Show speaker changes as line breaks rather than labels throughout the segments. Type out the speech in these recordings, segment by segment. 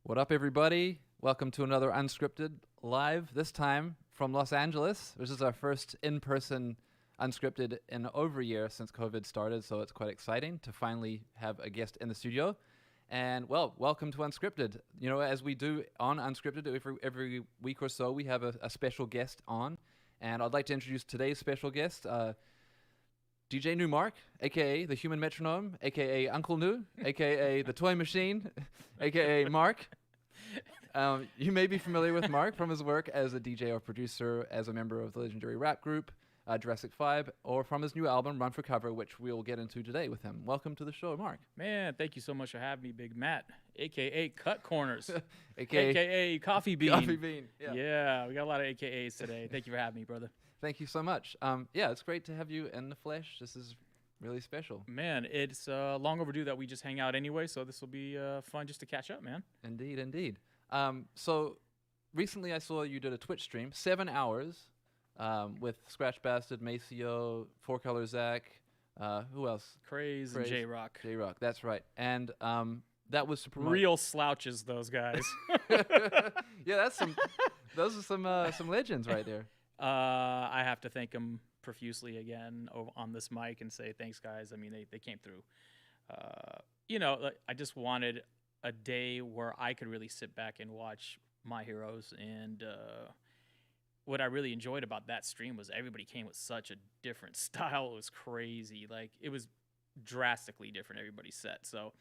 What up, everybody? Welcome to another Unscripted live, this time from Los Angeles. This is our first in-person Unscripted in over a year since COVID started, so it's quite exciting to finally have a guest in the studio. And, well, welcome to Unscripted. You know, as we do on Unscripted, every week or so, we have a special guest on. And I'd like to introduce today's special guest, DJ Newmark, a.k.a. the Human Metronome, a.k.a. Uncle New, a.k.a. the Toy Machine, a.k.a. Mark. You may be familiar with Mark from his work as a DJ or producer, as a member of the legendary rap group Jurassic 5, or from his new album Run for Cover, which we'll get into today with him. Welcome to the show, Mark.
Man, thank you so much for having me, Big Matt, a.k.a. Cut Corners,
a.k.a.
a.k.a. Coffee Bean.
Coffee Bean,
Yeah, we got a lot of AKAs today. Thank you for having me, brother.
Thank you so much. Yeah, it's great to have you in the flesh. This is really special.
Man, it's long overdue that we just hang out anyway, so this will be fun just to catch up, man.
Indeed, indeed. So recently I saw you did a Twitch stream, 7 hours, with Scratch Bastard, Maceo, Four Color Zach, who else?
Craze and J-Rock.
J-Rock, that's right. And that was to promote
Real slouches, those guys.
Yeah, those are some legends right there.
I have to thank them profusely again on this mic and say thanks, guys. I mean, they came through. I just wanted a day where I could really sit back and watch my heroes. And what I really enjoyed about that stream was everybody came with such a different style. It was crazy. Like, it was drastically different, everybody's set. So,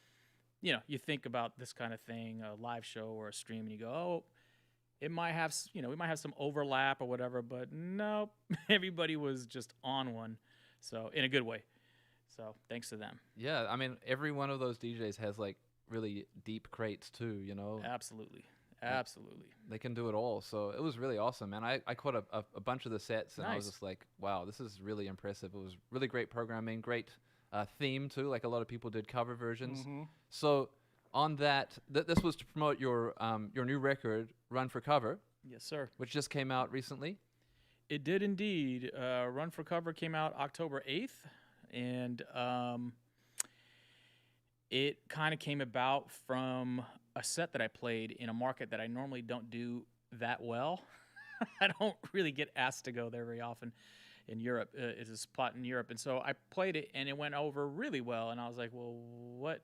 you think about this kind of thing, a live show or a stream, and you go, oh, it might have, we might have some overlap or whatever, but nope, everybody was just on one. So, in a good way. So, thanks to them.
Yeah, I mean, every one of those DJs has like really deep crates too,
Absolutely. Absolutely.
They can do it all. So it was really awesome, man. I caught a bunch of the sets, and I was
Nice.
just like, wow, this is really impressive. It was really great programming, great theme too. Like, a lot of people did cover versions. So on that, this was to promote your new record, Run for Cover,
Yes, sir.
which just came out recently.
It did indeed. Run for Cover came out October 8th, and it kind of came about from a set that I played in a market that I normally don't do that well. I don't really get asked to go there very often in Europe. It's a spot in Europe. And so I played it, and it went over really well. And I was like, well, what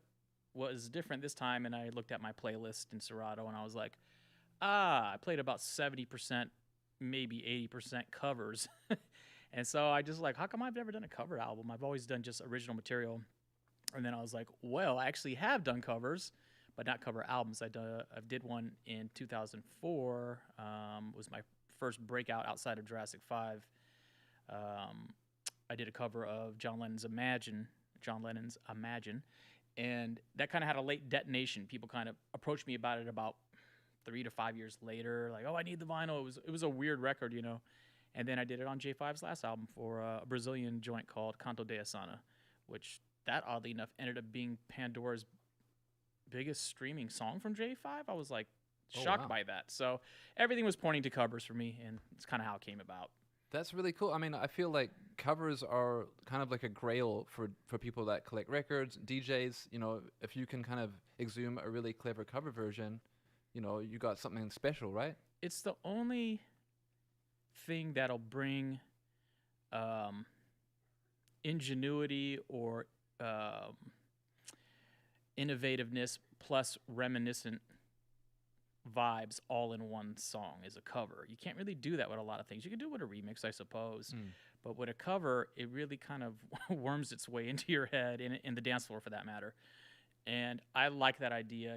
was different this time? And I looked at my playlist in Serato, and I was like, I played about 70%, maybe 80% covers. And so I just like, how come I've never done a cover album? I've always done just original material. And then I was like, well, I actually have done covers, but not cover albums. I did one in 2004. Was my first breakout outside of Jurassic 5. I did a cover of John Lennon's Imagine, and that kind of had a late detonation. People kind of approached me about it about 3 to 5 years later, like, oh, I need the vinyl. It was a weird record, And then I did it on J5's last album for a Brazilian joint called Canto de Asana, which that, oddly enough, ended up being Pandora's biggest streaming song from J5. I was like shocked by that. So everything was pointing to covers for me, and it's kind of how it came about.
That's really cool. I mean, I feel like covers are kind of like a grail for people that collect records, DJs. If you can kind of exhume a really clever cover version, you got something special, right?
It's the only thing that'll bring ingenuity or innovativeness plus reminiscent vibes all in one song is a cover. You can't really do that with a lot of things. You can do it with a remix, I suppose. But with a cover, it really kind of worms its way into your head, in the dance floor for that matter. And I like that idea,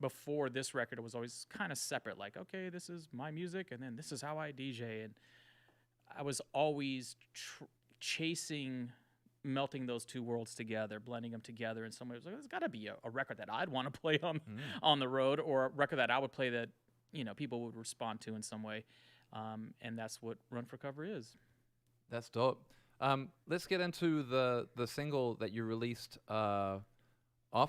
before this record, it was always kind of separate. Like, okay, this is my music, and then this is how I DJ. And I was always chasing melting those two worlds together, blending them together in some way. It was like, there's got to be a record that I'd want to play on the road, or a record that I would play that people would respond to in some way. And that's what Run for Cover is.
That's dope. Let's get into the single that you released off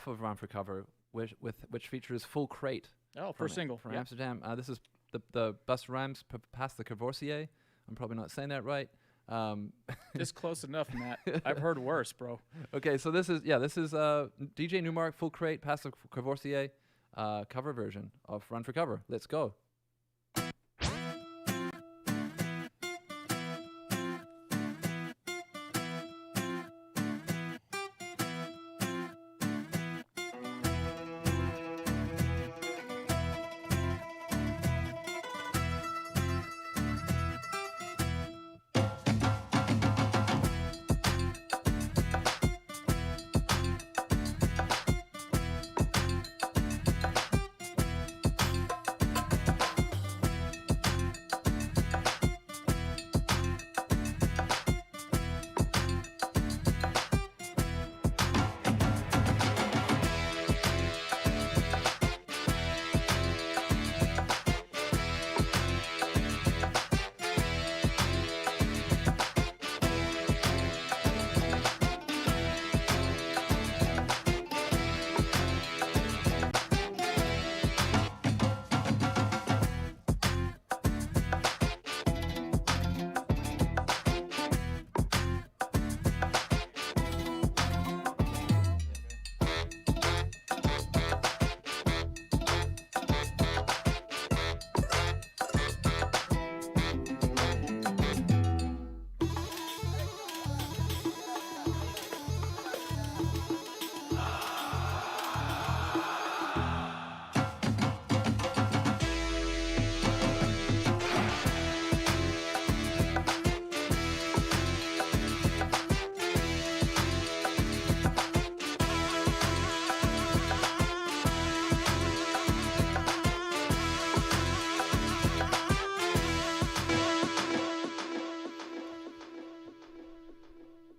of Run for Cover, which features Full Crate.
Oh, first single
from
yep.
Amsterdam. This is the Bus Rhymes past the Cavoursier. I'm probably not saying that right.
It's close enough, Matt. I've heard worse, bro.
Okay, so this is DJ Newmark, Full Crate, past the Cavoursier. cover version of Run for Cover. Let's go.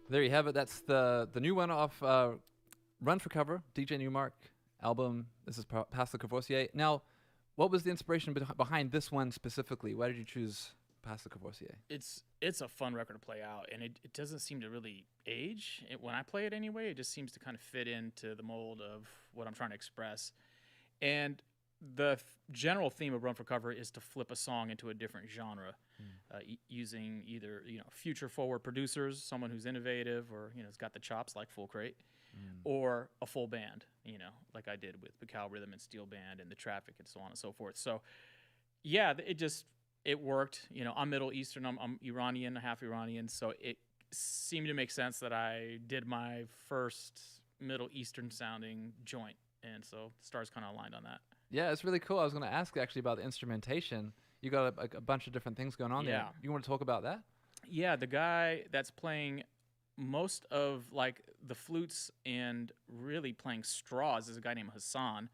There you have it. That's the new one off Run for Cover, DJ Newmark album. This is Pascal Courvoisier. Now, what was the inspiration behind this one specifically? Why did you choose Pascal Courvoisier?
It's a fun record to play out, and it doesn't seem to really age. When I play it anyway, it just seems to kind of fit into the mold of what I'm trying to express. And the general theme of Run for Cover is to flip a song into a different genre, using either future forward producers, someone who's innovative or has got the chops like Full Crate, or a full band, like I did with Bacal Rhythm and Steel Band and The Traffic and so on and so forth. So yeah, it worked. I'm Middle Eastern, I'm Iranian, half Iranian, so it seemed to make sense that I did my first Middle Eastern sounding joint, and so the stars kind of aligned on that.
Yeah, it's really cool. I was going to ask actually about the instrumentation. You got a bunch of different things going on there. You want to talk about that? Yeah,
the guy that's playing most of like the flutes and really playing straws is a guy named Hassan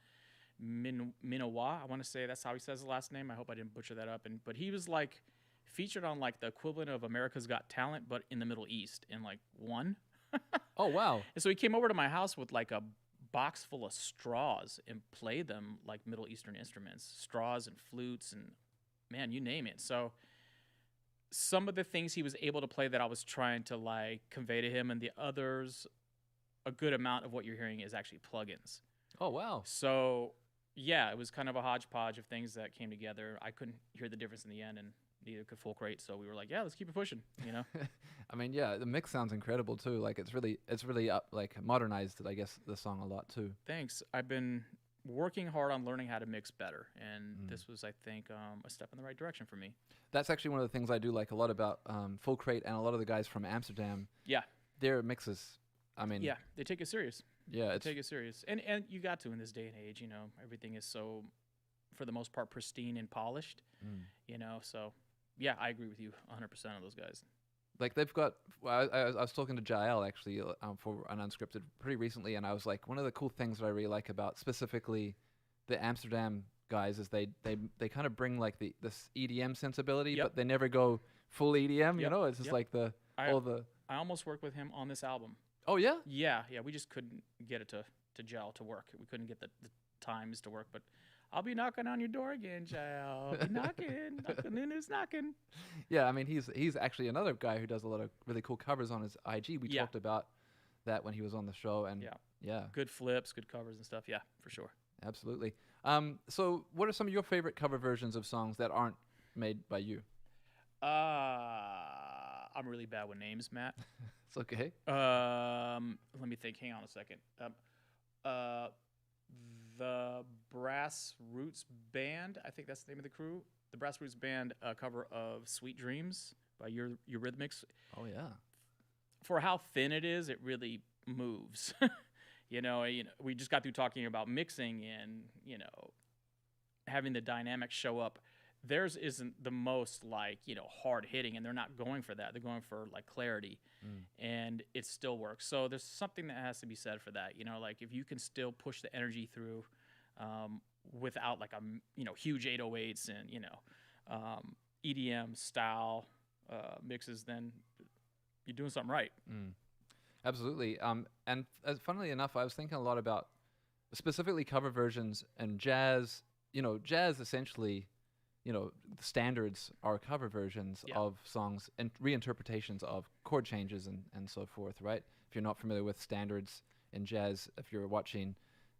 Minawa. I want to say that's how he says his last name. I hope I didn't butcher that up. But he was like featured on like the equivalent of America's Got Talent, but in the Middle East in like one.
Oh, wow.
And so he came over to my house with like a box full of straws and played them like Middle Eastern instruments, straws and flutes and man, you name it. So some of the things he was able to play that I was trying to like convey to him, and the others, a good amount of what you're hearing is actually plugins.
Oh, wow.
So yeah, it was kind of a hodgepodge of things that came together. I couldn't hear the difference in the end, and neither could Full Crate. So we were like, yeah, let's keep it pushing,
I mean, yeah, the mix sounds incredible too. Like it's really like modernized, I guess, the song a lot too.
Thanks. I've been working hard on learning how to mix better, and this was, I think, a step in the right direction for me.
That's actually one of the things I do like a lot about Full Crate and a lot of the guys from Amsterdam.
Yeah.
Their mixes, I mean...
Yeah, they take it serious.
Yeah.
They take it serious. And you got to in this day and age, everything is so, for the most part, pristine and polished, so... Yeah, I agree with you 100% of those guys.
Like they've got, I was talking to Jael actually for an Unscripted pretty recently, and I was like, one of the cool things that I really like about specifically the Amsterdam guys is they kind of bring like this EDM sensibility, but they never go full EDM. It's just like I
almost worked with him on this album.
Oh yeah.
Yeah. We just couldn't get it to gel, to work. We couldn't get the times to work, but. I'll be knocking on your door again, child. I'll be knocking. Who's knocking?
Yeah, I mean, he's actually another guy who does a lot of really cool covers on his IG. We talked about that when he was on the show, and yeah.
Good flips, good covers and stuff. Yeah, for sure.
Absolutely. So what are some of your favorite cover versions of songs that aren't made by you?
I'm really bad with names, Matt.
It's okay.
Let me think. Hang on a second. the Brass Roots Band. I think that's the name of the crew. The Brass Roots Band cover of "Sweet Dreams" by Eurythmics.
Oh yeah.
For how thin it is, it really moves. We just got through talking about mixing and having the dynamics show up. Theirs isn't the most hard hitting, and they're not going for that. They're going for clarity, and it still works. So there's something that has to be said for that. If you can still push the energy through without huge 808s and EDM style mixes, then you're doing something right.
Absolutely. And funnily enough, I was thinking a lot about specifically cover versions and jazz. Jazz essentially, the standards are cover versions of songs and reinterpretations of chord changes and so forth, right? If you're not familiar with standards in jazz, if you're watching,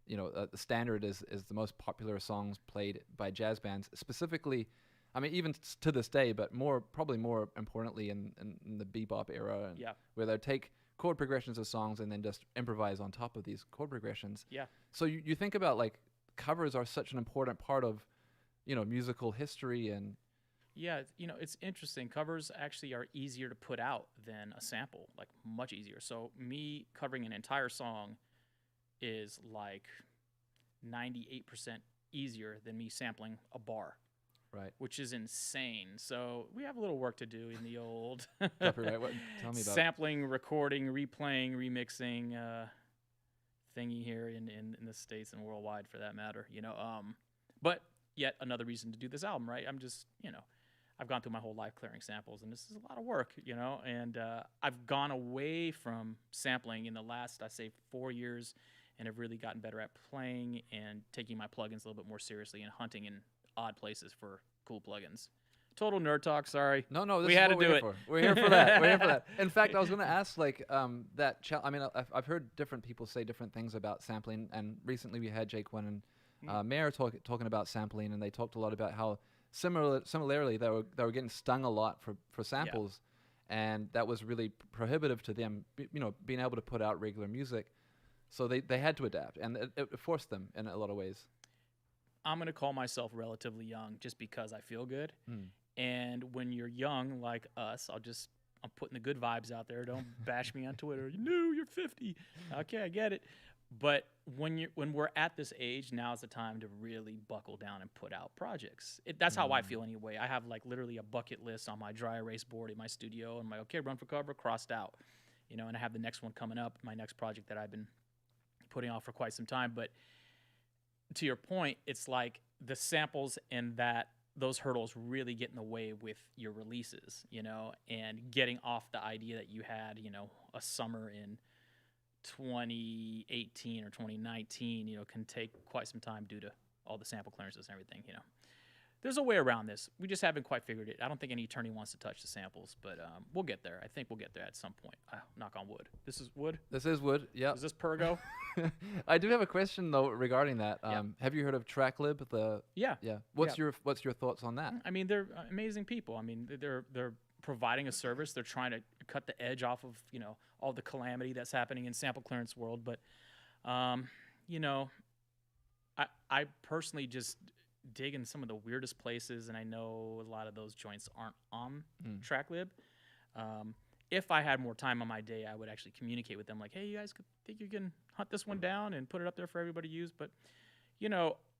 the standard is the most popular songs played by jazz bands, specifically, I mean, even to this day, but probably more importantly in the bebop era, where they take chord progressions of songs and then just improvise on top of these chord progressions.
Yeah.
So you think about covers are such an important part of, musical history and.
Yeah, it's interesting. Covers actually are easier to put out than a sample, much easier. So me covering an entire song is 98% easier than me sampling a bar.
Right.
Which is insane. So we have a little work to do in the old
copyright. Tell me about
sampling, recording, replaying, remixing thingy here in the States and worldwide for that matter. But yet another reason to do this album, right? I'm just, I've gone through my whole life clearing samples, and this is a lot of work, and I've gone away from sampling in the last, I say, 4 years, and have really gotten better at playing and taking my plugins a little bit more seriously and hunting in odd places for cool plugins. Total nerd talk, sorry.
No, this
we
is
had
what
to do it.
We're here for that. We're here for that. In fact, I was going to ask, I mean, I've heard different people say different things about sampling, and recently we had Jake Wynn and Mayer talking about sampling, and they talked a lot about how similarly they were getting stung a lot for samples, and that was really prohibitive to them, being able to put out regular music. So they had to adapt, and it forced them in a lot of ways.
I'm going to call myself relatively young just because I feel good. And when you're young like us, I'm putting the good vibes out there. Don't bash me on Twitter. You're 50. Okay, I get it. But when we're at this age, now's the time to really buckle down and put out projects. That's how I feel anyway. I have literally a bucket list on my dry erase board in my studio. I'm okay, run for cover, crossed out. And I have the next one coming up, my next project that I've been putting off for quite some time. But to your point, it's the samples and those hurdles really get in the way with your releases, and getting off the idea that you had, a summer in 2018 or 2019, can take quite some time due to all the sample clearances and everything, There's a way around this. We just haven't quite figured it. I don't think any attorney wants to touch the samples, but we'll get there. I think we'll get there at some point. Knock on wood. This is wood?
This is wood, yeah.
Is this Pergo?
I do have a question, though, regarding that. Have you heard of TrackLib?
Yeah.
What's your thoughts on that?
I mean, they're amazing people. I mean, they're providing a service. They're trying to cut the edge off of, all the calamity that's happening in sample clearance world. But, I personally just dig in some of the weirdest places, and I know a lot of those joints aren't on TrackLib. If I had more time on my day, I would actually communicate with them hey, you guys think you can hunt this one down and put it up there for everybody to use? But,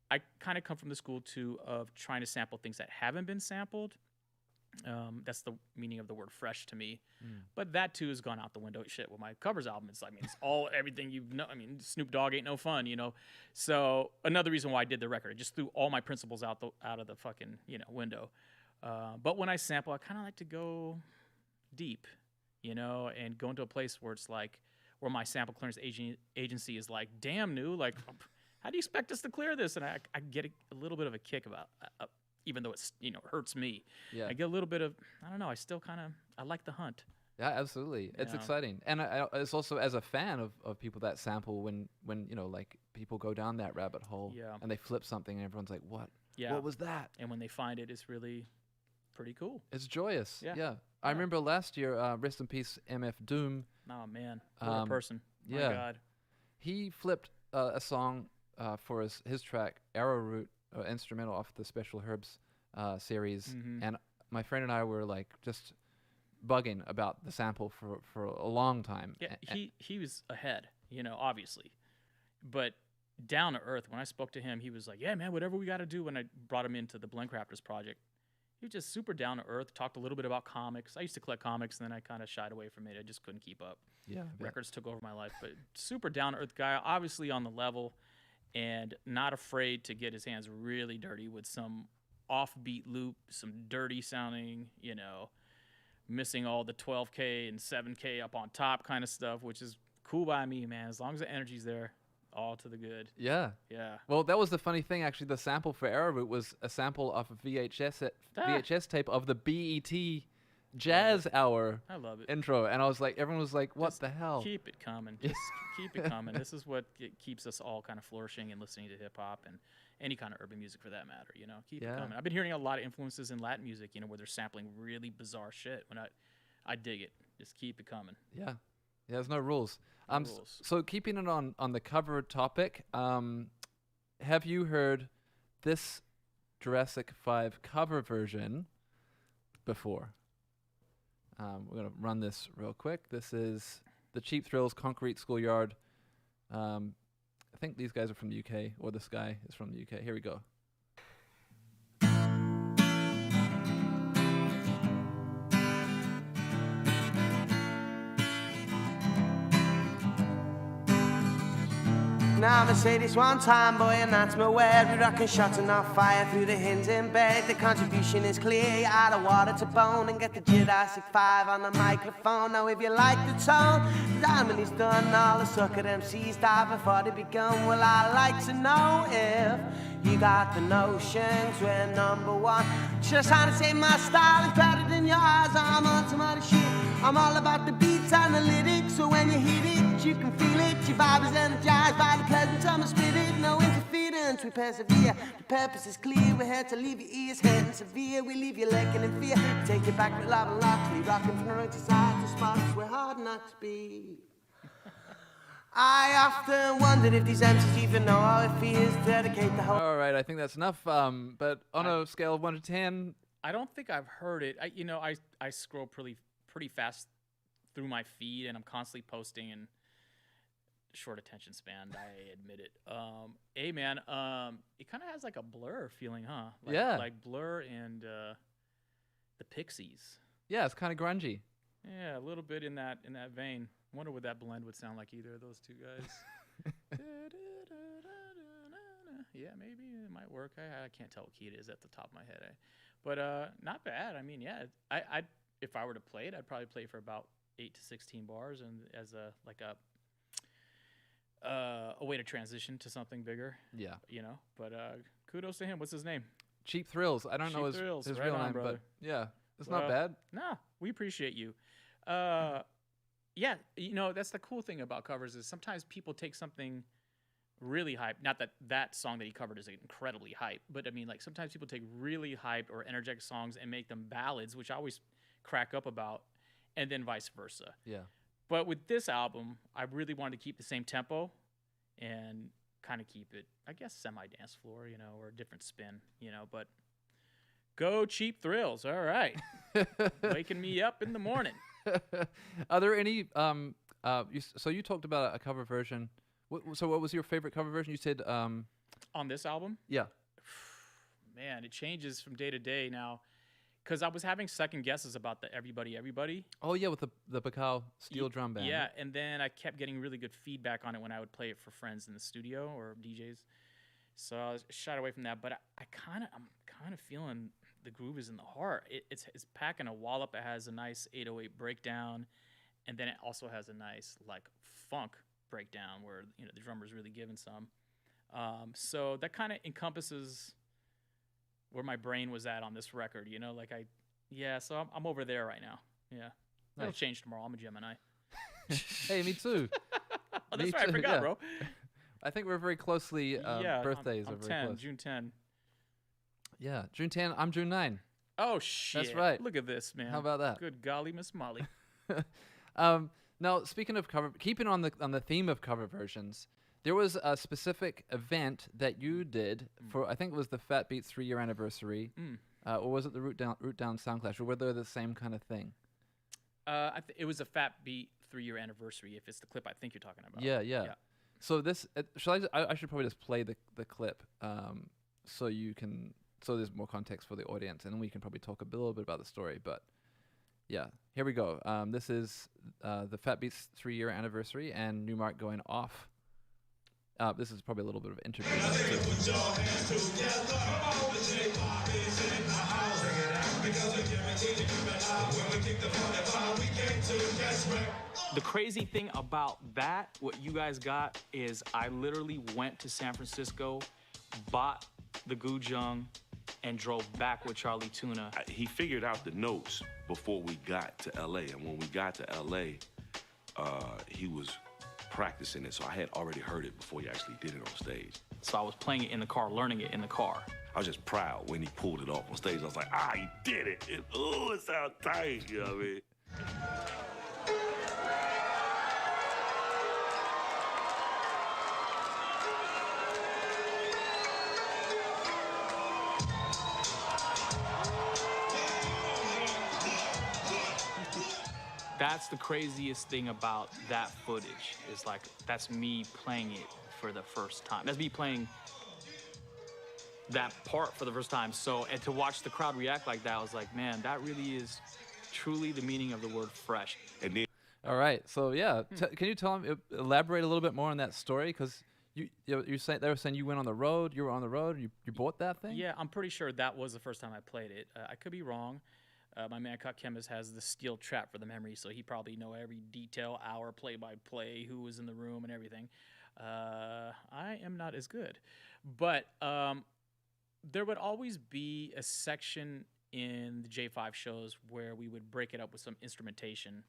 I kind of come from the school, too, of trying to sample things that haven't been sampled. That's the meaning of the word fresh to me. But that, too, has gone out the window. Shit, with my covers album, it's everything Snoop Dogg ain't no fun, So another reason why I did the record, I just threw all my principles out of the fucking, window. But when I sample, I kind of like to go deep, and go into a place where it's where my sample clearance agency is damn, new, how do you expect us to clear this? And I get a little bit of a kick about even though it's hurts me.
Yeah.
I get a little bit of, I don't know, I still I like the hunt.
Yeah, absolutely. It's exciting. And it's also as a fan of people that sample when people go down that rabbit hole and they flip something and everyone's like, what?
Yeah.
What was that?
And when they find it, it's really pretty cool.
It's joyous.
Yeah.
I remember last year, rest in peace, MF Doom.
Oh, man. What a person. My God.
He flipped a song for his track Arrowroot, instrumental off the Special Herbs series, and my friend and I were like just bugging about the sample for a long time.
Yeah, he was ahead, obviously. But down to earth, when I spoke to him, he was like, yeah, man, whatever we got to do. When I brought him into the Blinkcrafters project, he was just super down to earth, talked a little bit about comics. I used to collect comics, and then I kind of shied away from it. I just couldn't keep up.
Yeah,
records took over my life. But super down to earth guy, obviously on the level, and not afraid to get his hands really dirty with some offbeat loop, some dirty sounding, missing all the 12K and 7K up on top kind of stuff, which is cool by me, man. As long as the energy's there, all to the good.
Yeah.
Yeah.
Well, that was the funny thing, actually. The sample for Arrowroot was a sample off a VHS tape of the BET Jazz Hour
I love it.
intro. And I was like, everyone was like, what
Just
the hell?
Keep it coming. Just keep it coming. This is what keeps us all kind of flourishing and listening to hip hop and any kind of urban music for that matter, Keep it coming. I've been hearing a lot of influences in Latin music, where they're sampling really bizarre shit. When I dig it. Just keep it coming.
Yeah. Yeah, there's no rules.
No rules.
So keeping it on the cover topic, have you heard this Jurassic 5 cover version before? We're going to run this real quick. This is the Cheap Thrills Concrete Schoolyard. I think these guys are from the UK, or this guy is from the UK. Here we go.
Now Mercedes one time, boy, and that's my word. We rockin' shots and not fire through the hens in bed. The contribution is clear, you add a water to bone and get the Jurassic 5 on the microphone. Now if you like the tone, the diamond is done. All the sucker MCs die before they begun. Well, I like to know if you got the notions, we're number one. Just trying to say my style is better than yours. I'm on some other shit. I'm all about the beats and the lyrics, so when you hit it, you can feel it. Your vibe is energized by the pleasant summer spirit. No interference, we persevere. The purpose is clear. We're here to leave your ears hurting severe. We leave you lurking in fear. We take you back with love and luck. We rocking from the right side to spots where hard not to be. I often wondered if these MCs even know how it feels to dedicate the whole.
All right, I think that's enough. But on a scale of 1 to 10,
I don't think I've heard it. I scroll pretty fast through my feed, and I'm constantly posting and short attention span. I admit it. Hey man, it kind of has like a Blur feeling, huh?
Yeah.
Like Blur and the Pixies.
yeah, it's kind of grungy.
Yeah, a little bit in that vein. Wonder what that blend would sound like either of those two guys. Yeah, maybe it might work. I can't tell what key it is at the top of my head. But not bad. I mean, yeah, I if I were to play it, I'd probably play it for about 8 to 16 bars, and as a way to transition to something bigger.
Yeah.
But kudos to him. What's his name?
Cheap Thrills. I don't know
Cheap Thrills.
his
Right
real
on,
name,
brother.
but yeah, it's
Well,
not bad.
No, we appreciate you. Yeah, that's the cool thing about covers is sometimes people take something really hype. Not that song that he covered is incredibly hype, but I mean, like sometimes people take really hype or energetic songs and make them ballads, which I always crack up about, and then vice versa.
Yeah.
But with this album, I really wanted to keep the same tempo and kind of keep it, I guess, semi-dance floor, or a different spin, but go Cheap Thrills. All right. Waking me up in the morning.
Are there any, so you talked about a cover version. So what was your favorite cover version? You said,
On this album?
yeah.
Man, it changes from day to day now. Because I was having second guesses about the Everybody.
Oh yeah, with the Bacal steel drum band.
Yeah, and then I kept getting really good feedback on it when I would play it for friends in the studio or DJs. So I shied away from that. But I'm kind of feeling the groove is in the heart. It's packing a wallop. It has a nice 808 breakdown, and then it also has a nice like funk breakdown where the drummer's really giving some. So that kind of encompasses where my brain was at on this record, so I'm over there right now. Yeah. That'll
Nice.
change tomorrow. I'm a Gemini.
Hey, me too.
Oh,
Me
that's right. I
too,
forgot,
yeah.
bro.
I think we're very closely, birthdays
I'm
are very
10,
close.
June 10.
Yeah, June 10, I'm June 9.
Oh, shit.
right.
Look at this, man.
How about that?
Good golly, Miss Molly.
Now, speaking of keeping on the theme of cover versions, There was a specific event that you did for, I think it was the Fat Beats 3-year anniversary, or was it the Root Down Sound Clash, or were they the same kind of thing?
It was a Fat Beat 3-year anniversary. If it's the clip I think you're talking about.
Yeah. So this, I should probably just play the clip, so there's more context for the audience, and then we can probably talk a little bit about the story. But yeah, here we go. This is the Fat Beats 3-year anniversary, and Newmark going off. This is probably a little bit of interview.
The crazy thing about that, what you guys got, is I literally went to San Francisco, bought the Gujung, and drove back with Charlie Tuna.
He figured out the notes before we got to LA, and when we got to LA, he was practicing it, so I had already heard it before he actually did it on stage.
So I was playing it in the car, learning it in the car.
I was just proud when he pulled it off on stage. I was like, he did it. It sounds tight, you know what I mean?
That's the craziest thing about that footage, is like, that's me playing it for the first time. That's me playing that part for the first time. So, and to watch the crowd react like that, I was like, man, that really is truly the meaning of the word fresh.
And then,
All right, so yeah, can you elaborate a little bit more on that story? Because you saying they were saying you went on the road, you were on the road, you bought that thing?
Yeah, I'm pretty sure that was the first time I played it. I could be wrong. My man Cut Chemist has the steel trap for the memory, so he probably know every detail, hour, play-by-play, who was in the room and everything. I am not as good. But there would always be a section in the J5 shows where we would break it up with some instrumentation,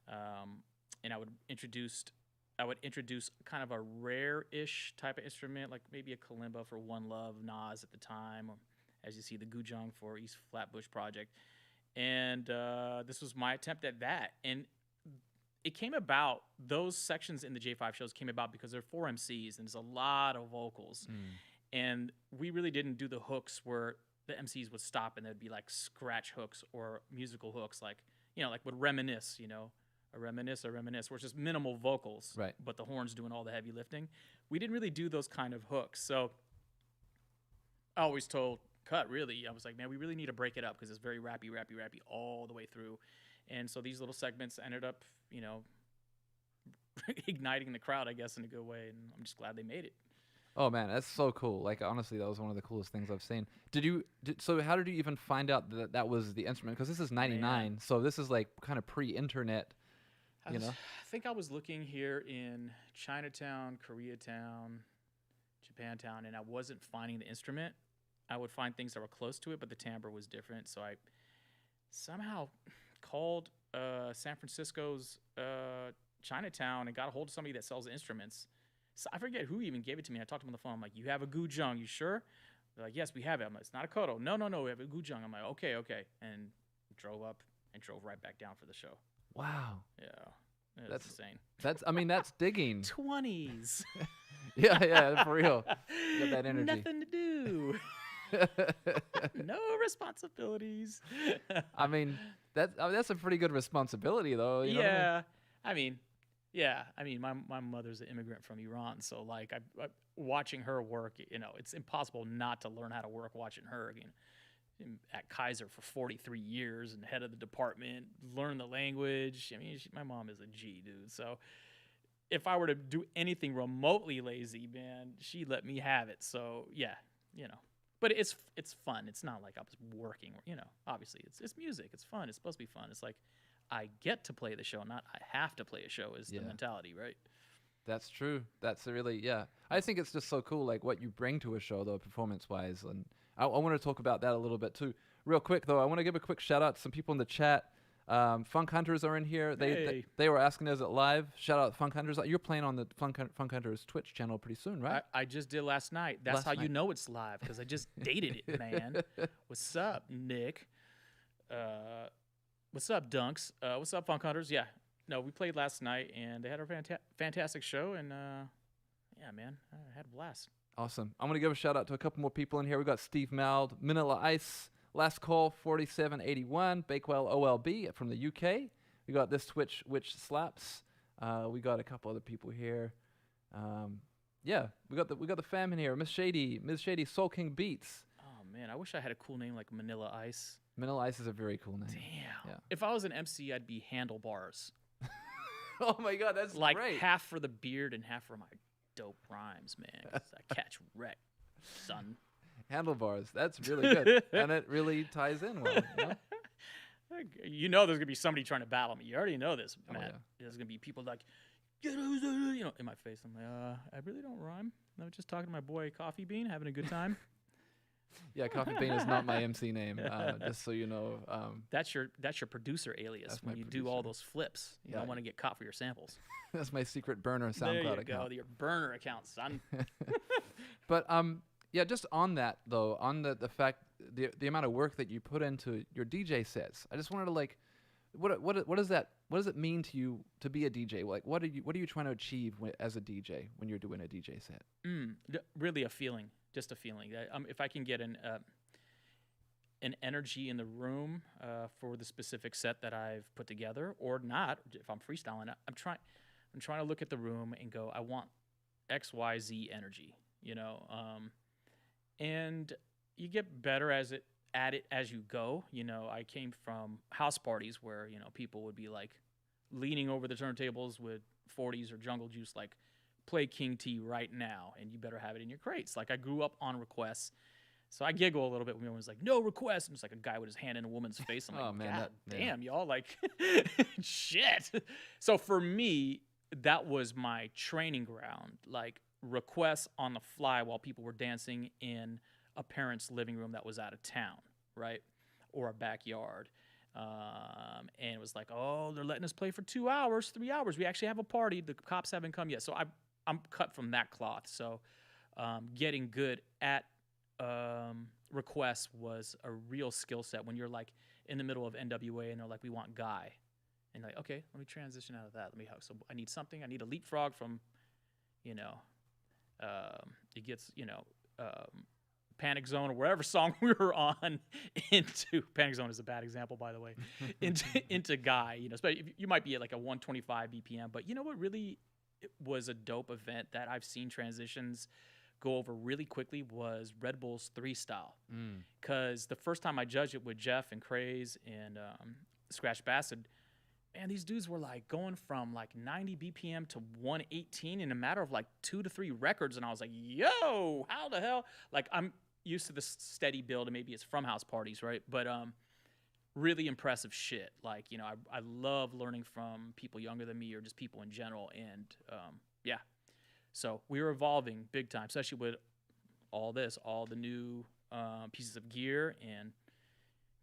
and I would introduce kind of a rare-ish type of instrument, like maybe a kalimba for One Love, Nas at the time, or as you see, the gujang for East Flatbush Project. And this was my attempt at that. And it came about, those sections in the J5 shows came about because there are 4 MCs and there's a lot of vocals. And we really didn't do the hooks where the MCs would stop and there'd be like scratch hooks or musical hooks, like, like would reminisce, a reminisce, where it's just minimal vocals,
right?
But the horns doing all the heavy lifting. We didn't really do those kind of hooks. So I always told Cut, really, I was like, man, we really need to break it up because it's very rappy all the way through. And so these little segments ended up, igniting the crowd, I guess, in a good way. And I'm just glad they made it.
Oh man, that's so cool. Like, honestly, that was one of the coolest things I've seen. So how did you even find out that that was the instrument? Because this is 99, so this is like kind of pre-internet,
I think I was looking here in Chinatown, Koreatown, Japantown, and I wasn't finding the instrument. I would find things that were close to it, but the timbre was different. So I somehow called San Francisco's Chinatown and got a hold of somebody that sells instruments. So I forget who even gave it to me. I talked to him on the phone. I'm like, you have a gujang, you sure? They're like, yes, we have it. I'm like, it's not a koto. No, we have a gujang. I'm like, okay. And drove up and drove right back down for the show.
Wow.
Yeah. That's insane.
That's digging.
20s.
yeah, for real. Got that energy.
Nothing to do. No responsibilities.
I mean, that's a pretty good responsibility, though. You know what I mean? My mother's an immigrant from Iran, so like I watching her work, it's impossible not to learn how to work watching her. At Kaiser for 43 years and head of the department, learn the language. My mom is a G, dude. So if I were to do anything remotely lazy, man, she'd let me have it. So yeah, But it's fun. It's not like I was working. Obviously it's music. It's fun. It's supposed to be fun. It's like I get to play the show, not I have to play a show. Is the mentality, right? That's true. That's really I think it's just so cool, like what you bring to a show, though, performance-wise, and I want to talk about that a little bit too. Real quick though, I want to give a quick shout out to some people in the chat. Funk Hunters are in here. They were asking us at live. Shout out Funk Hunters. You're playing on the Funk Hunters Twitch channel pretty soon, right?
I just did last night. That's how you know it's live, because I just dated it, man. What's up, Nick? What's up, Dunks? What's up, Funk Hunters? Yeah. No, we played last night, and they had a fantastic show, and yeah, man, I had a blast.
Awesome. I'm going to give a shout out to a couple more people in here. We got Steve Mald, Manila Ice, Last Call 4781, Bakewell OLB from the UK. We got This Twitch Which Slaps. We got a couple other people here. Yeah, we got the fam in here. Ms. Shady, Soul King Beats.
Oh man, I wish I had a cool name like Manila Ice.
Manila Ice is a very cool name.
Damn.
Yeah.
If I was an MC, I'd be Handlebars.
Oh my God, that's
Like
great.
half for the beard and half for my dope rhymes, man. 'Cause I catch wreck, son.
Handlebars. That's really good, and it really ties in well. You know?
You know there's gonna be somebody trying to battle me. You already know this,
Oh,
Matt.
yeah.
There's gonna be people like, you know, in my face. I'm like, I really don't rhyme. I was just talking to my boy Coffee Bean, having a good time.
Yeah, Coffee Bean is not my MC name. Just so you know.
That's your producer alias
That's
when
my
you do all
producer.
those flips. You
Yeah.
don't want to get caught for your samples.
That's my secret burner
There
SoundCloud
you go,
account.
your burner account, son.
But yeah, just on that though, on the fact the amount of work that you put into your DJ sets, I just wanted to like, what does it mean to you to be a DJ? Like, what are you trying to achieve as a DJ when you're doing a DJ set?
Really a feeling, just a feeling. If I can get an energy in the room for the specific set that I've put together, or not, if I'm freestyling, I'm trying to look at the room and go, I want X, Y, Z energy, you know, and you get better at it as you go. You know, I came from house parties where, you know, people would be like leaning over the turntables with 40s or Jungle Juice, like, play King T right now, and you better have it in your crates. Like, I grew up on requests, so I giggle a little bit when everyone's like, no requests. And it's like a guy with his hand in a woman's face. I'm like,
Oh, man,
God
that-
damn, y'all, like, shit. So for me, that was my training ground, like requests on the fly while people were dancing in a parent's living room that was out of town, right? Or a backyard. And it was like, oh, they're letting us play for 2 hours, 3 hours. We actually have a party. The cops haven't come yet. So I'm cut from that cloth. So getting good at requests was a real skill set when you're like in the middle of NWA and they're like, we want Guy. And like, okay, let me transition out of that. So I need something. I need a leapfrog from, you know, it gets, you know, Panic Zone or wherever song we were on into Panic Zone is a bad example, by the way, into Guy, you know, especially you might be at like a 125 BPM, but you know what really was a dope event that I've seen transitions go over really quickly was Red Bull's 3 Style. Because the first time I judged it with Jeff and Craze and Scratch Bassett, man, these dudes were like going from like 90 BPM to 118 in a matter of like 2 to 3 records. And I was like, yo, how the hell? Like, I'm used to this steady build, and maybe it's from house parties, right? But really impressive shit. Like, you know, I love learning from people younger than me or just people in general. And yeah, so we were evolving big time, especially with all the new pieces of gear and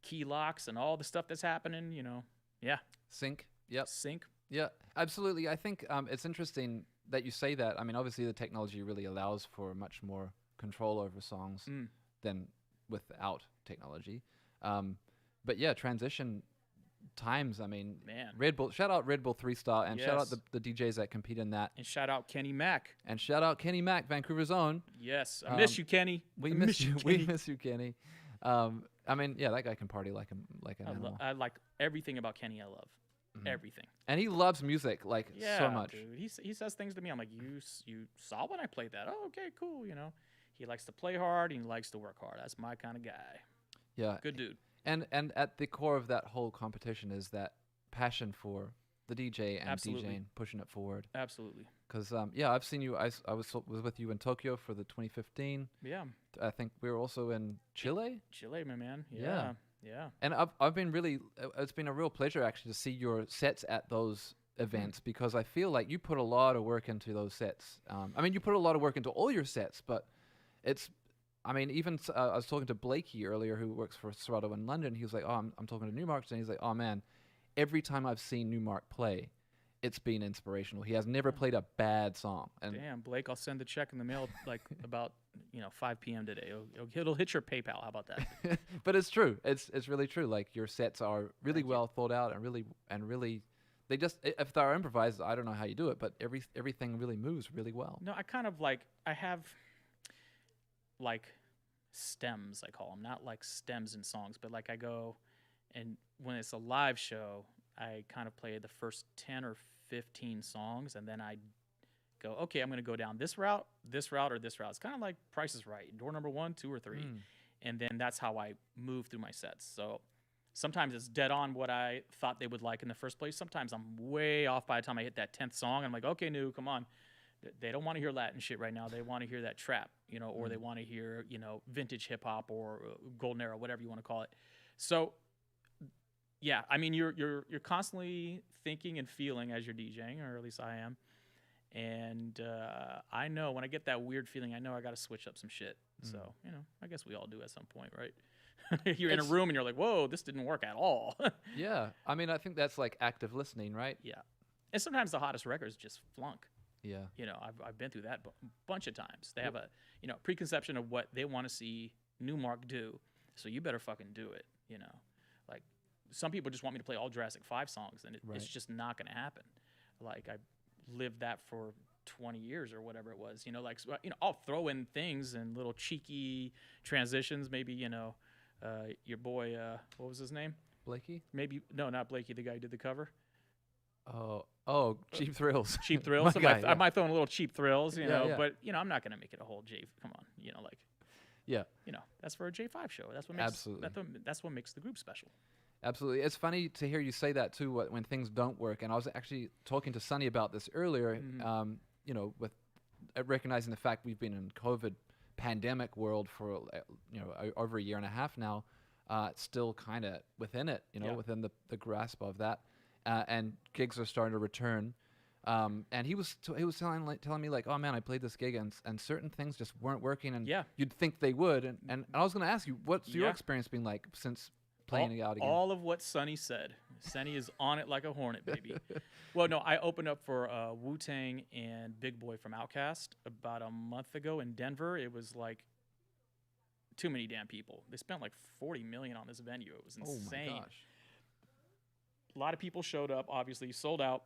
key locks and all the stuff that's happening, you know. Yeah.
Sync. Yep.
Sync.
Yeah, absolutely. I think it's interesting that you say that. I mean, obviously the technology really allows for much more control over songs than without technology. But yeah, transition times. I mean,
Man.
Red Bull. Shout out Red Bull 3 Star, and shout out
Yes.
the DJs that compete in that,
And shout out Kenny Mack.
and shout out Kenny Mack, Vancouver's own.
Yes, I miss you, Kenny.
We
I
miss you. We
Kenny.
miss you, Kenny. I mean, yeah, that guy can party like an animal,
I like everything about Kenny. I love everything.
and he loves music like
Yeah,
so much.
dude. He says things to me. I'm like, you saw when I played that? Oh, okay, cool. You know, he likes to play hard. And he likes to work hard. That's my kind of guy.
Yeah,
Good dude.
and at the core of that whole competition is that passion for the DJ and
Absolutely.
DJing, pushing it forward.
Absolutely.
Because yeah, I've seen you. I was with you in Tokyo for the 2015.
Yeah.
I think we were also in Chile.
Chile, my man.
Yeah.
Yeah.
And I've been really, it's been a real pleasure actually to see your sets at those events, because I feel like you put a lot of work into those sets. I mean, you put a lot of work into all your sets, but it's, I mean, even I was talking to Blakey earlier, who works for Serato in London. He was like, oh, I'm talking to Newmark, and he's like, oh man, every time I've seen Newmark play, it's been inspirational. He has never played a bad song. And
Damn, Blake, I'll send the check in the mail like about 5 p.m. today. It'll hit your PayPal. How about that?
but it's true. It's really true. Like your sets are really well thought out and really they just if they're improvised, I don't know how you do it, but everything really moves really well.
No, I kind of like I have like stems, I call them, not like stems in songs, but like I go and when it's a live show, I kind of play the first 10 or 15 songs, and then I go, okay, I'm going to go down this route, or this route. It's kind of like Price is Right, door number 1, 2, or 3, and then that's how I move through my sets. So sometimes it's dead on what I thought they would like in the first place. Sometimes I'm way off by the time I hit that 10th song. I'm like, okay, new, come on. They don't want to hear Latin shit right now. They want to hear that trap, you know, or they want to hear, you know, vintage hip hop or golden era, whatever you want to call it. So, yeah, I mean, you're constantly thinking and feeling as you're DJing, or at least I am. And I know when I get that weird feeling, I know I got to switch up some shit. So, you know, I guess we all do at some point, right? You're in a room and you're like, whoa, this didn't work at all.
Yeah. I mean, I think that's like active listening, right?
Yeah. And sometimes the hottest records just flunk.
Yeah.
You know, I've been through that a bunch of times. They have a, you know, preconception of what they want to see Newmark do. So you better fucking do it, you know. Like, some people just want me to play all Jurassic 5 songs, and it's just not going to happen. Like, I lived that for 20 years or whatever it was. You know, like, you know, I'll throw in things and little cheeky transitions. Maybe, you know, your boy, what was his name?
Blakey?
Maybe, no, not Blakey, the guy who did the cover.
Cheap Thrills.
Cheap Thrills. I might throw in a little Cheap Thrills, you know,
yeah.
but, you know, I'm not going to make it a whole J. Come on, you know, like,
Yeah.
you know, that's for a J5 show. That's what makes
Absolutely.
That's what makes the group special.
Absolutely. It's funny to hear you say that too, when things don't work. And I was actually talking to Sonny about this earlier, you know, with recognizing the fact we've been in COVID pandemic world for, you know, over a year and a half now. It's still kind of within it, you know, within the grasp of that. And gigs are starting to return. And he was telling me like, oh man, I played this gig and certain things just weren't working, and you'd think they would. And I was going to ask you, what's your experience been like since playing it out again?
All of what Sonny said. Sonny is on it like a hornet, baby. Well, no, I opened up for Wu-Tang and Big Boy from Outkast about a month ago in Denver. It was like too many damn people. They spent like $40 million on this venue. It was insane. Oh my gosh. A lot of people showed up, obviously, sold out.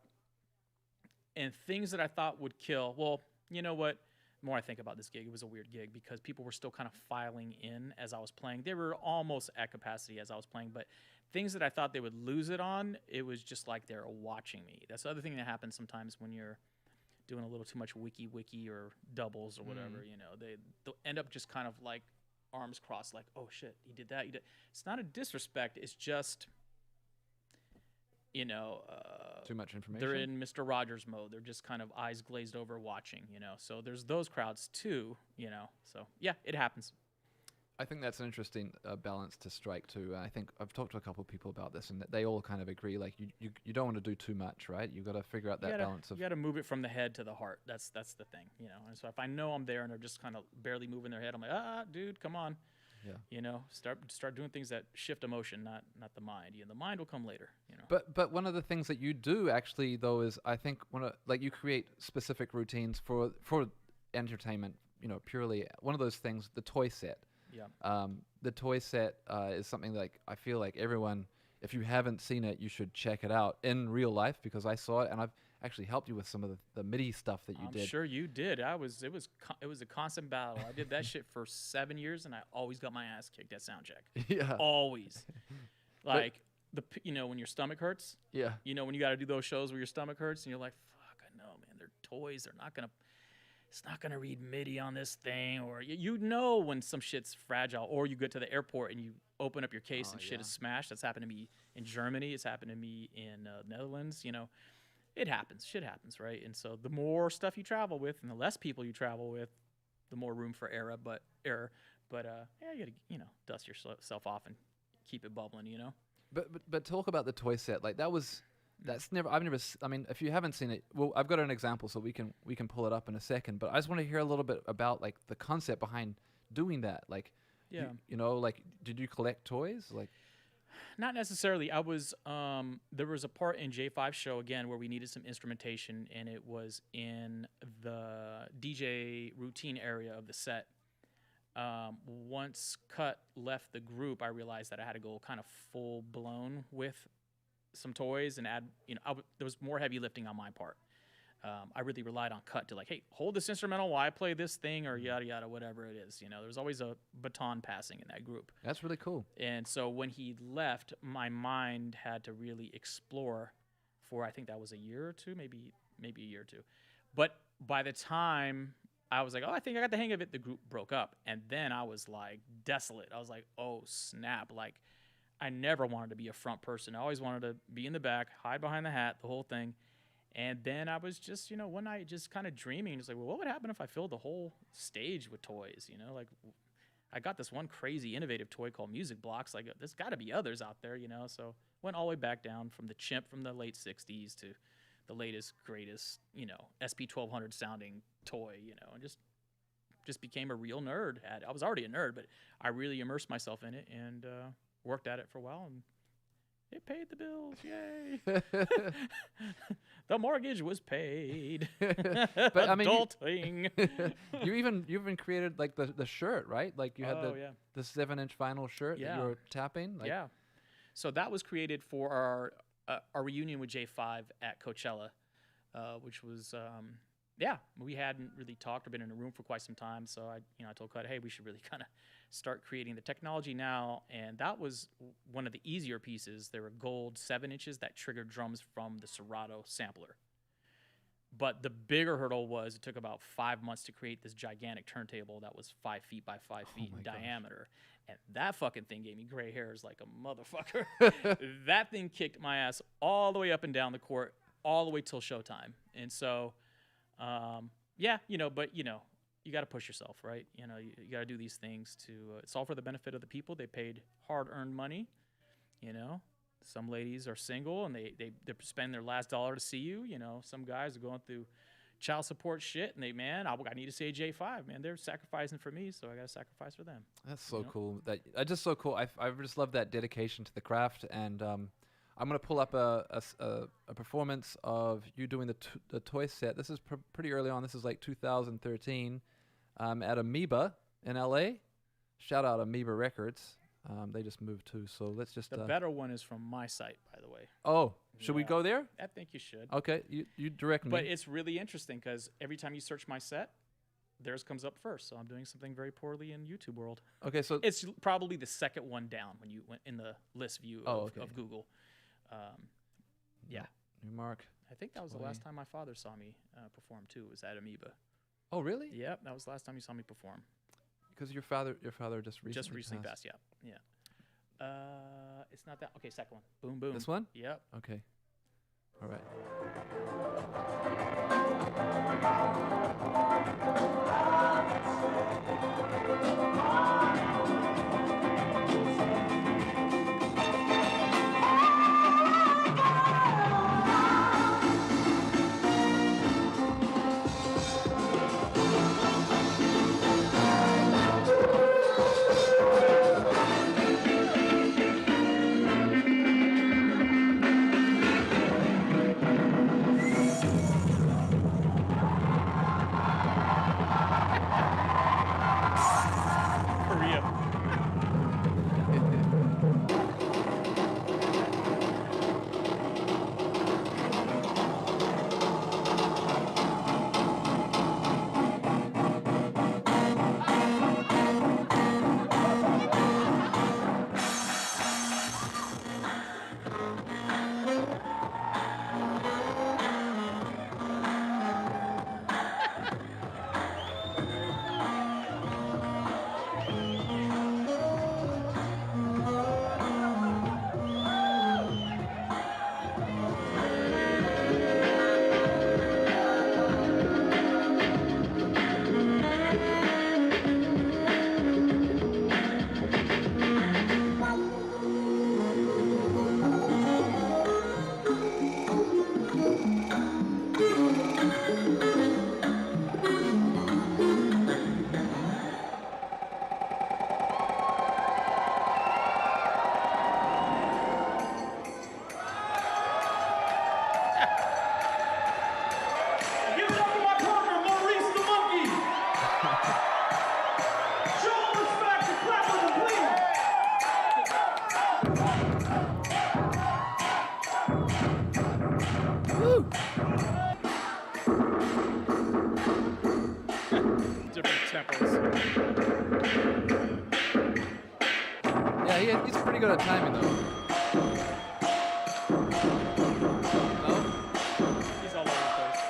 And things that I thought would kill, well, you know what? The more I think about this gig, it was a weird gig because people were still kind of filing in as I was playing. They were almost at capacity as I was playing, but things that I thought they would lose it on, it was just like they're watching me. That's the other thing that happens sometimes when you're doing a little too much wiki or doubles or whatever, you know. They'll end up just kind of like arms crossed, like, oh shit, he did that. It's not a disrespect, it's just, you know,
too much information.
They're in Mr. Rogers mode. They're just kind of eyes glazed over watching, you know. So there's those crowds too, you know. So yeah, it happens.
I think that's an interesting balance to strike too. I think I've talked to a couple of people about this, and that they all kind of agree. Like you don't want to do too much, right? You've got to figure out that balance of.
You got to move it from the head to the heart. That's the thing, you know. And so if I know I'm there and they're just kind of barely moving their head, I'm like, dude, come on. Yeah. You know, start doing things that shift emotion, not the mind. You know, the mind will come later. You know.
But one of the things that you do actually though is I think like you create specific routines for entertainment. You know, purely one of those things. The toy set. Yeah. The toy set is something like I feel like everyone, if you haven't seen it, you should check it out in real life because I saw it and I've actually helped you with some of the MIDI stuff that you did.
I'm sure you did. It was a constant battle. I did that shit for 7 years and I always got my ass kicked at soundcheck. Yeah. Always. Like you know when your stomach hurts. Yeah. You know when you got to do those shows where your stomach hurts and you're like, fuck, I know, man. They're toys. It's not gonna read MIDI on this thing, or you know when some shit's fragile, or you get to the airport and you open up your case and shit is smashed. That's happened to me in Germany. It's happened to me in Netherlands. You know, it happens. Shit happens, right? And so the more stuff you travel with, and the less people you travel with, the more room for error. But yeah, you gotta dust yourself off and keep it bubbling. You know.
But talk about the toy set. Like I mean, if you haven't seen it, well, I've got an example, so we can pull it up in a second. But I just want to hear a little bit about like the concept behind doing that. Like, you know, like, did you collect toys? Like,
not necessarily. I was there was a part in J5 show again where we needed some instrumentation, and it was in the DJ routine area of the set. Once Cut left the group, I realized that I had to go kind of full blown with some toys and add, there was more heavy lifting on my part. I really relied on Cut to like, hey, hold this instrumental while I play this thing or yada, yada, whatever it is. There's always a baton passing in that group.
That's really cool.
And so when he left, my mind had to really explore for, I think that was a year or two, maybe a year or two. But by the time I was like, oh, I think I got the hang of it, the group broke up. And then I was like desolate. I was like, oh, snap. Like, I never wanted to be a front person. I always wanted to be in the back, hide behind the hat, the whole thing. And then I was just, one night just kind of dreaming. It's like, well, what would happen if I filled the whole stage with toys? Like, I got this one crazy innovative toy called Music Blocks. Like, there's got to be others out there, So went all the way back down from the chimp from the late 60s to the latest, greatest, SP1200 sounding toy, and just became a real nerd. I was already a nerd, but I really immersed myself in it and worked at it for a while, and it paid the bills. Yay. The mortgage was paid.
But I mean,
adulting.
you even created like the shirt, right? Like you had the 7-inch vinyl shirt that you were tapping. Like,
yeah. So that was created for our reunion with J5 at Coachella, which was we hadn't really talked or been in a room for quite some time. So I told Cut, hey, we should really kind of start creating the technology now. And that was one of the easier pieces. There were gold 7 inches that triggered drums from the Serato sampler. But the bigger hurdle was it took about 5 months to create this gigantic turntable that was 5 feet by 5 feet in diameter. And that fucking thing gave me gray hairs like a motherfucker. That thing kicked my ass all the way up and down the court, all the way till showtime. And so, but you got to push yourself, right? You got to do these things to, it's all for the benefit of the people. They paid hard-earned money, Some ladies are single and they spend their last dollar to see you. Some guys are going through child support shit and I need to say J5, man. They're sacrificing for me, so I got to sacrifice for them.
That's so cool. Just so cool. I just love that dedication to the craft. And I'm going to pull up a performance of you doing the toy set. This is pretty early on. This is like 2013 at Amoeba in LA. Shout out Amoeba Records. They just moved too, so let's just...
The better one is from my site, by the way.
Oh, should we go there?
I think you should.
Okay, you direct me.
But it's really interesting because every time you search my set, theirs comes up first. So I'm doing something very poorly in YouTube world.
Okay, so...
It's probably the second one down when you went in the list view of Google.
New mark.
I think that was the last time my father saw me perform too, was at Amoeba.
Oh, really?
Yep, that was the last time he saw me perform.
Because your father just recently
passed. Yeah. It's not that. Okay, second one. Boom, boom.
This one?
Yep.
Okay. All right. Yeah, he's pretty good at timing though. No?
He's all over the place.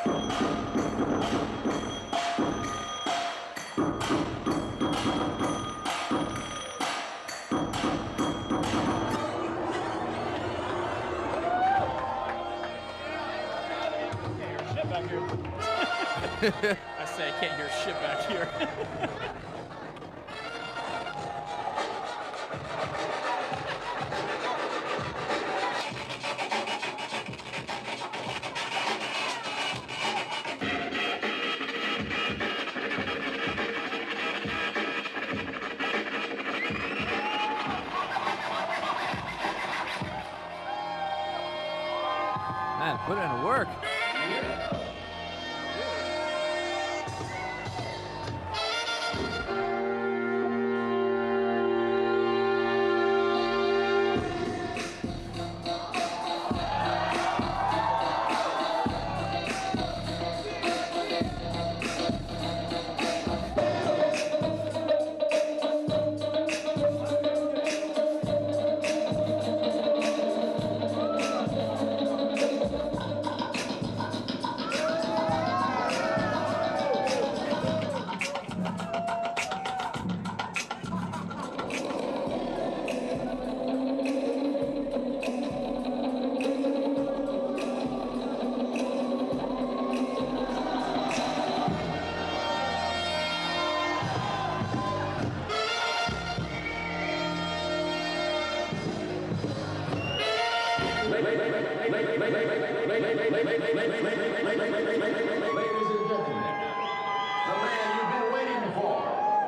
Shit back here. I say I can't hear shit back here.
Man, put it into work.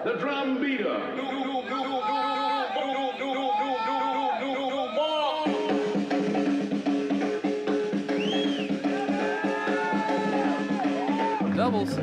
The drum beater.
Doubles.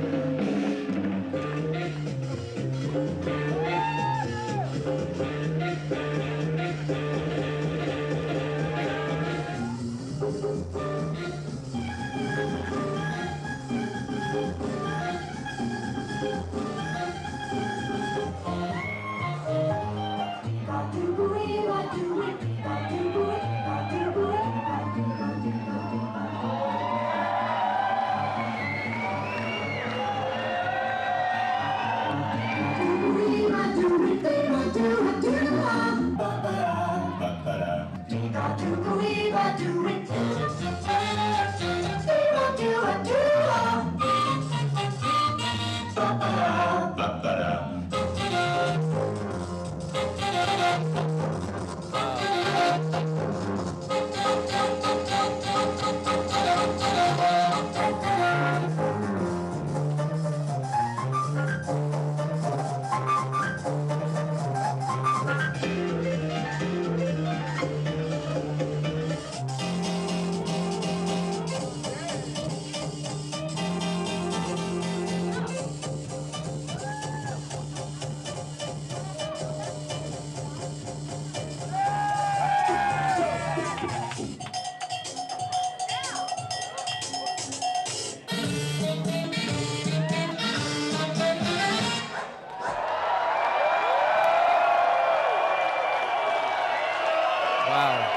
Wow.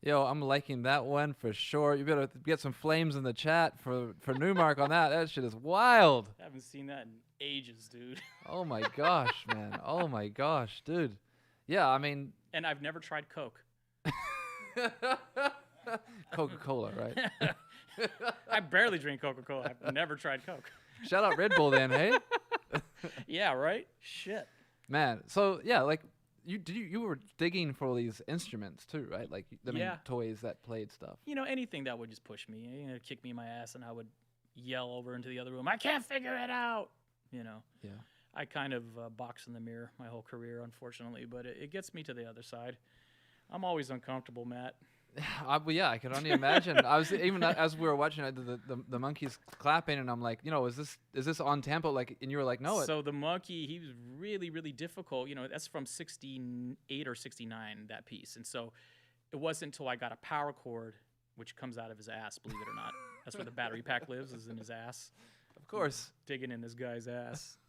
Yo, I'm liking that one for sure. You better get some flames in the chat for Newmark on that. That shit is wild.
I haven't seen that in ages, dude.
Oh my gosh, man. Oh my gosh, dude. Yeah, I mean,
And I've never tried Coke.
Coca-Cola, right?
I barely drink Coca-Cola. I've never tried Coke.
Shout out Red Bull then, hey?
Yeah, right? Shit.
Man, so yeah, like you were digging for these instruments too, right? Like
Yeah.
toys that played stuff.
You know, anything that would just push me, kick me in my ass, and I would yell over into the other room, I can't figure it out. You know,
Yeah.
I kind of box in the mirror my whole career, unfortunately, but it gets me to the other side. I'm always uncomfortable, Matt.
Well, yeah, I can only imagine. I was even as we were watching the monkeys clapping, and I'm like, is this on tempo? Like, and you were like, no.
So the monkey, he was really, really difficult. You know, that's from 68 or 69, that piece. And so it wasn't until I got a power chord, which comes out of his ass, believe it or not. That's where the battery pack lives, is in his ass.
Of course.
Digging in this guy's ass.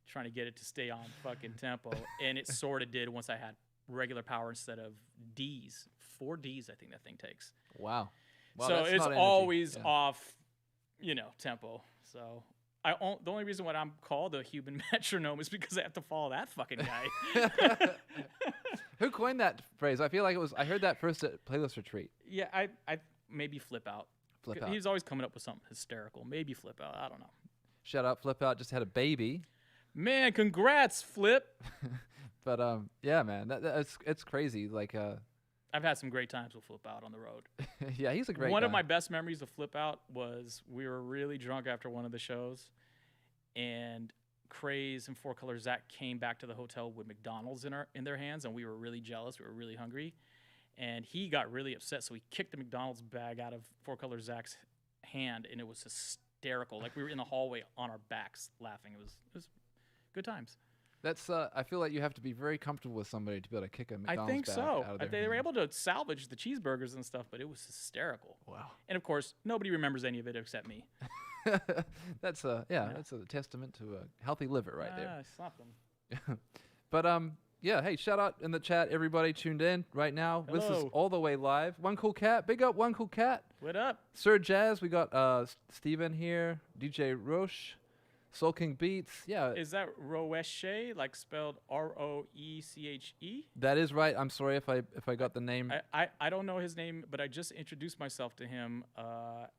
trying to get it to stay on fucking tempo, and it sort of did once I had regular power instead of Ds. 4 Ds, I think that thing takes.
Wow. Wow,
So
that's
it's
not energy.
always
Yeah.
off, tempo. So the only reason why I'm called a human metronome is because I have to follow that fucking guy.
Who coined that phrase? I feel like I heard that first at Playlist Retreat.
Yeah, I maybe Flip Out.
Flip Out.
He's always coming up with something hysterical. Maybe Flip Out. I don't know.
Shout out, Flip Out just had a baby.
Man, congrats, Flip.
But yeah, man, it's crazy. Like,
I've had some great times with Flip Out on the road.
yeah, he's a great
One
guy.
of my best memories of Flip Out was we were really drunk after one of the shows, and Craze and Four Color Zach came back to the hotel with McDonald's in their hands, and we were really jealous. We were really hungry, and he got really upset, so he kicked the McDonald's bag out of Four Color Zach's hand, and it was hysterical. Like we were in the hallway on our backs laughing. It was good times.
That's I feel like you have to be very comfortable with somebody to be able to kick a McDonald's
I think
bag
so.
out of their
They were
hand.
able to salvage the cheeseburgers and stuff, but it was hysterical.
Wow.
And of course, nobody remembers any of it except me.
That's that's a testament to a healthy liver right there.
I slapped them.
But yeah, hey, shout out in the chat, everybody tuned in right now. This is
Hello.
all the way live. One Cool Cat, big up One Cool Cat.
What up?
Sir Jazz, we got Steven here, DJ Roche, Soul King Beats. Yeah,
Is that Roeche, like spelled Roeche?
that is right. I'm sorry if I got the name.
I don't know his name, but I just introduced myself to him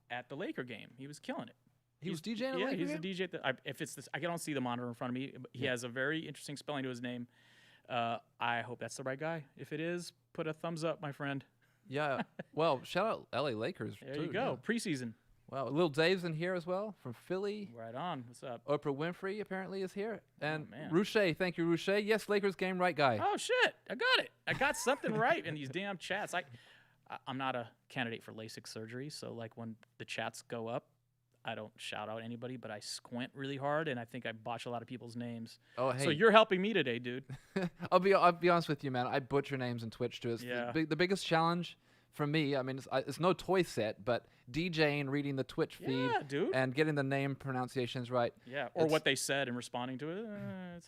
at the Laker game. He was killing it.
He was DJing a
Yeah,
Laker
he's a
game?
DJ. If it's this, I don't see the monitor in front of me. But he has a very interesting spelling to his name. I hope that's the right guy. If it is, put a thumbs up, my friend.
Yeah. Well, shout out LA Lakers.
There
too,
you go. Preseason.
Yeah. Wow, Lil Dave's in here as well from Philly.
Right on. What's up?
Oprah Winfrey apparently is here. And
man.
Ruche, thank you, Ruche. Yes, Lakers game right guy.
Oh shit! I got it. I got something right in these damn chats. I'm not a candidate for LASIK surgery, so like when the chats go up, I don't shout out anybody, but I squint really hard, and I think I botch a lot of people's names.
Oh, hey.
So you're helping me today, dude.
I'll be honest with you, man. I butcher names in Twitch too. It's
Yeah.
the biggest challenge for me. I mean, it's no toy set, but DJing, reading the Twitch feed,
Yeah, dude.
and getting the name pronunciations right.
Yeah, or
It's-
what they said and responding to it.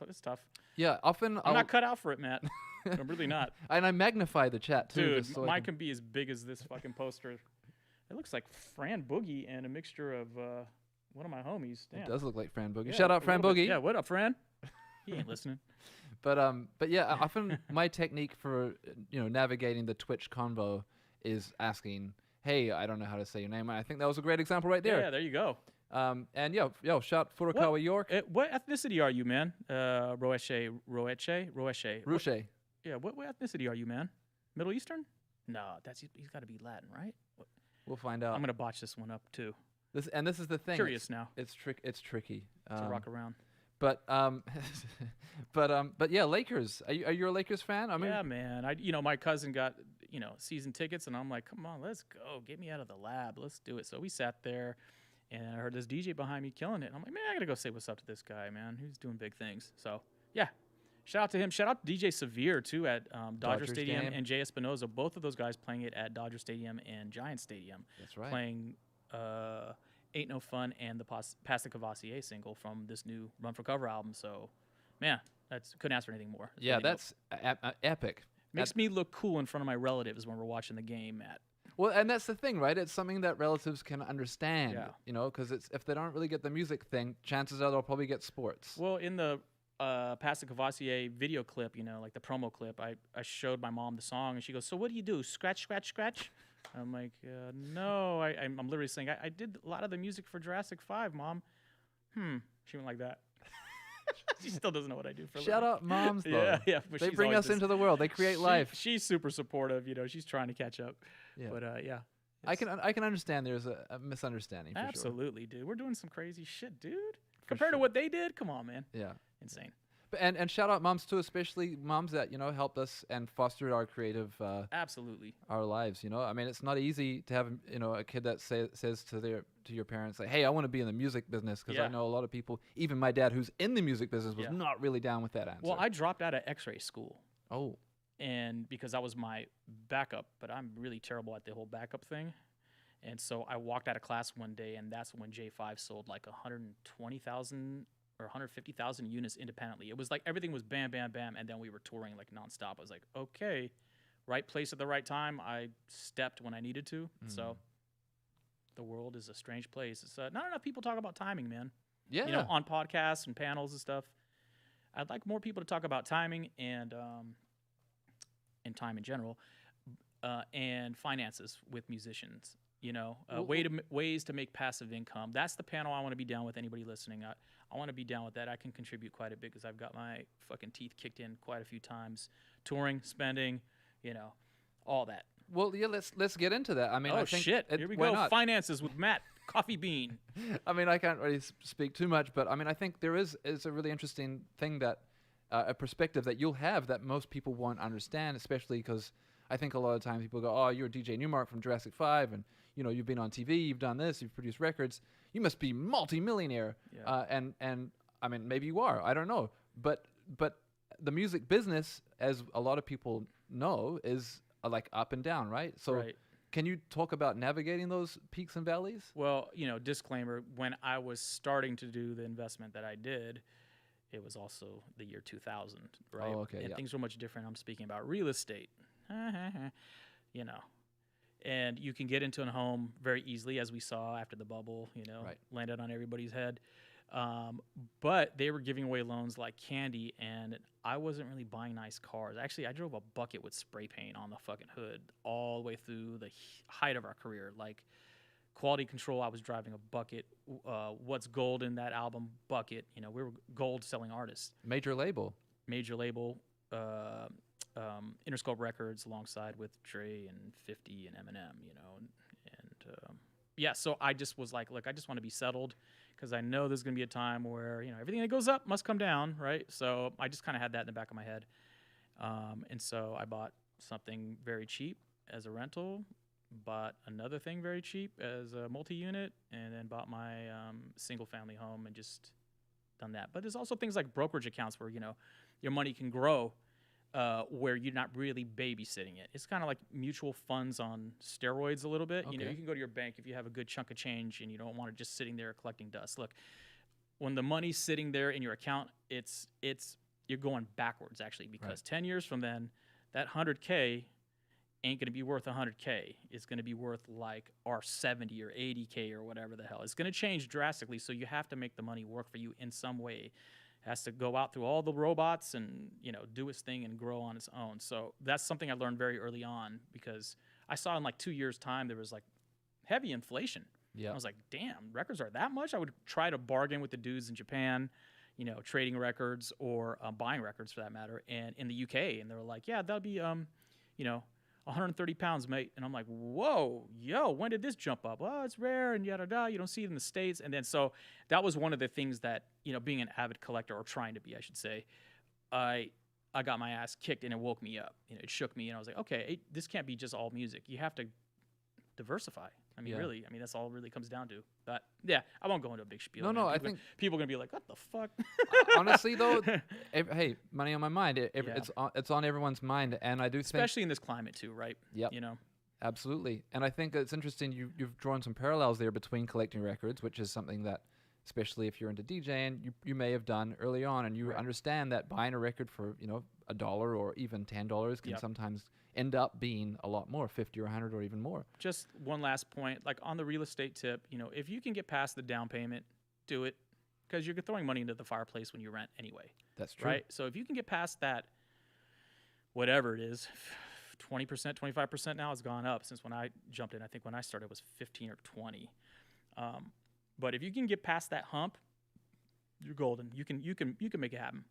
It's tough.
Yeah, often
I'm not cut out for it, Matt. I'm really not.
and I magnify the chat too.
Dude,
just so I
mine
can-
can be as big as this fucking poster. It looks like Fran Boogie and a mixture of one of my homies. Damn.
It does look like Fran Boogie.
Yeah,
Shout out
a
Fran
little bit.
Boogie.
Yeah, what up, Fran? He ain't listening.
But yeah, often my technique for navigating the Twitch convo is asking, "Hey, I don't know how to say your name." And I think that was a great example right
Yeah,
there.
there you go.
And yo, shout Furukawa York,
What ethnicity are you, man? Roeche.
Ruche.
Yeah, what ethnicity are you, man? Middle Eastern? No, he's got to be Latin, right?
We'll find out.
I'm gonna botch this one up too.
This is the thing.
Curious now
It's tricky.
to rock around.
But but yeah, Lakers. Are you a Lakers fan? I mean,
Yeah, man. My cousin got season tickets, and I'm like, come on, let's go. Get me out of the lab. Let's do it. So we sat there, and I heard this DJ behind me killing it. And I'm like, man, I gotta go say what's up to this guy, man. He's doing big things. So yeah, shout out to him. Shout out to DJ Severe too at Dodger
Dodgers
Stadium
game.
and Jay Espinoza. Both of those guys playing it at Dodger Stadium and Giant Stadium.
That's right.
Playing Ain't No Fun and the Pass the Cavassier single from this new Run for Cover album. So, man, couldn't ask for anything more.
Yeah,
Really
that's epic.
makes me look cool in front of my relatives when we're watching the game, Matt.
Well, and that's the thing, right? It's something that relatives can understand,
Yeah.
because if they don't really get the music thing, chances are they'll probably get sports.
Well, in the Pass the Cavassier video clip, like the promo clip, I showed my mom the song, and she goes, "So what do you do? Scratch, scratch, scratch?" I'm like, "No, I'm literally saying I did a lot of the music for Jurassic 5, Mom." She went like that. She still doesn't know what I do for a
Shout
living.
out moms, though.
Yeah. But
They
she's
bring
always
us
just-
into the world. They create life.
She's super supportive. She's trying to catch up.
Yeah.
But yeah.
I can understand there's a misunderstanding for sure.
Absolutely, dude. We're doing some crazy shit, dude. Compared to what they did, come on, man.
Yeah.
Insane.
And shout out moms too, especially moms that helped us and fostered our creative
Absolutely.
our lives. I mean, it's not easy to have a kid that says to your parents like, "Hey, I want to be in the music business," because I
Yeah.
know a lot of people, even my dad, who's in the music business, was
Yeah.
not really down with that answer.
Well, I dropped out of X-ray school,
oh
and because that was my backup, but I'm really terrible at the whole backup thing. And so I walked out of class one day, and that's when J5 sold like 120,000 or 150,000 units independently. It was like everything was bam, bam, bam, and then we were touring like nonstop. I was like, okay, right place at the right time. I stepped when I needed to. So the world is a strange place. It's not enough people talk about timing, man.
Yeah.
You know, on podcasts and panels and stuff. I'd like more people to talk about timing and time in general, and finances with musicians. You know, ways to make passive income. That's the panel I want to be down with. Anybody listening, I want to be down with that. I can contribute quite a bit because I've got my fucking teeth kicked in quite a few times, touring, spending, you know, all that.
Well, yeah, let's get into that. I mean,
Oh
I think
shit! Here we
why
go.
not?
Finances with Matt Coffee Bean.
I mean, I can't really speak too much, but I mean, I think there is a really interesting thing that a perspective that you'll have that most people won't understand, especially because I think a lot of times people go, "Oh, you're DJ Newmark from Jurassic 5, and you know you've been on TV, you've done this, you've produced records, you must be multi-millionaire."
Yeah.
And I mean, maybe you are, I don't know, but the music business, as a lot of people know, is like up and down, right? So.
Right.
Can you talk about navigating those peaks and valleys?
Well, you know, disclaimer, when I was starting to do the investment that I did, it was also the year 2000, right?
Oh, okay,
And
yeah.
things were much different. I'm speaking about real estate, you know. And you can get into a home very easily, as we saw after the bubble, you know,
Right.
landed on everybody's head. But they were giving away loans like candy, and I wasn't really buying nice cars. Actually, I drove a bucket with spray paint on the fucking hood all the way through the height of our career. Like Quality Control, I was driving a bucket. What's Gold in that album? Bucket. You know, we were gold selling artists.
Major label.
Major label, Interscope Records, alongside with Dre and 50 and Eminem. You know, and yeah. So I just was like, look, I just want to be settled, because I know there's going to be a time where, you know, everything that goes up must come down, right? So I just kind of had that in the back of my head. And so I bought something very cheap as a rental, bought another thing very cheap as a multi-unit, and then bought my single-family home and just done that. But there's also things like brokerage accounts where, you know, your money can grow where you're not really babysitting it. It's kind of like mutual funds on steroids a little bit. You know,
Okay.
you can go to your bank if you have a good chunk of change and you don't want it just sitting there collecting dust. Look, when the money's sitting there in your account, it's you're going backwards actually, because 10 years from then, that 100K ain't going to be worth 100K. It's going to be worth like our 70 or 80K or whatever the hell. It's going to change drastically, so you have to make the money work for you in some way. Has to go out through all the robots and, you know, do its thing and grow on its own. So that's something I learned very early on, because I saw in like 2 years' time there was like heavy inflation.
Yeah.
I was like, damn, records are that much? I would try to bargain with the dudes in Japan, you know, trading records or buying records for that matter, and in the UK, and they were like, yeah, that'll be, you know, 130 pounds, mate. And I'm like, whoa, yo, when did this jump up? Well, it's rare and yada yada. You don't see it in the States. And then so that was one of the things that, you know, being an avid collector, or trying to be, I should say, I got my ass kicked, and it woke me up. You know, it shook me, and I was like, okay, this can't be just all music. You have to diversify. I mean,
Yeah.
really, I mean, that's all it really comes down to. But yeah, I won't go into a big spiel.
No,
man.
no, I
People-
think-
people are gonna be like, what the fuck?
Honestly, though, hey, money on my mind.
Yeah.
It's on everyone's mind, and I do think
Especially in this climate too, right?
Yep.
You know,
absolutely. And I think it's interesting. You've drawn some parallels there between collecting records, which is something that, especially if you're into DJing, you may have done early on, and you
Right.
understand that buying a record for, you know, $1 or even $10 can
Yep.
sometimes end up being a lot more, 50 or 100 or even more.
just one last point, like on the real estate tip, you know, if you can get past the down payment, do it, because you're throwing money into the fireplace when you rent anyway,
That's true.
right? So if you can get past that, whatever it is, 20%, 25% now has gone up since when I jumped in. I think when I started it was 15 or 20. But if you can get past that hump, you're golden. You can make it happen.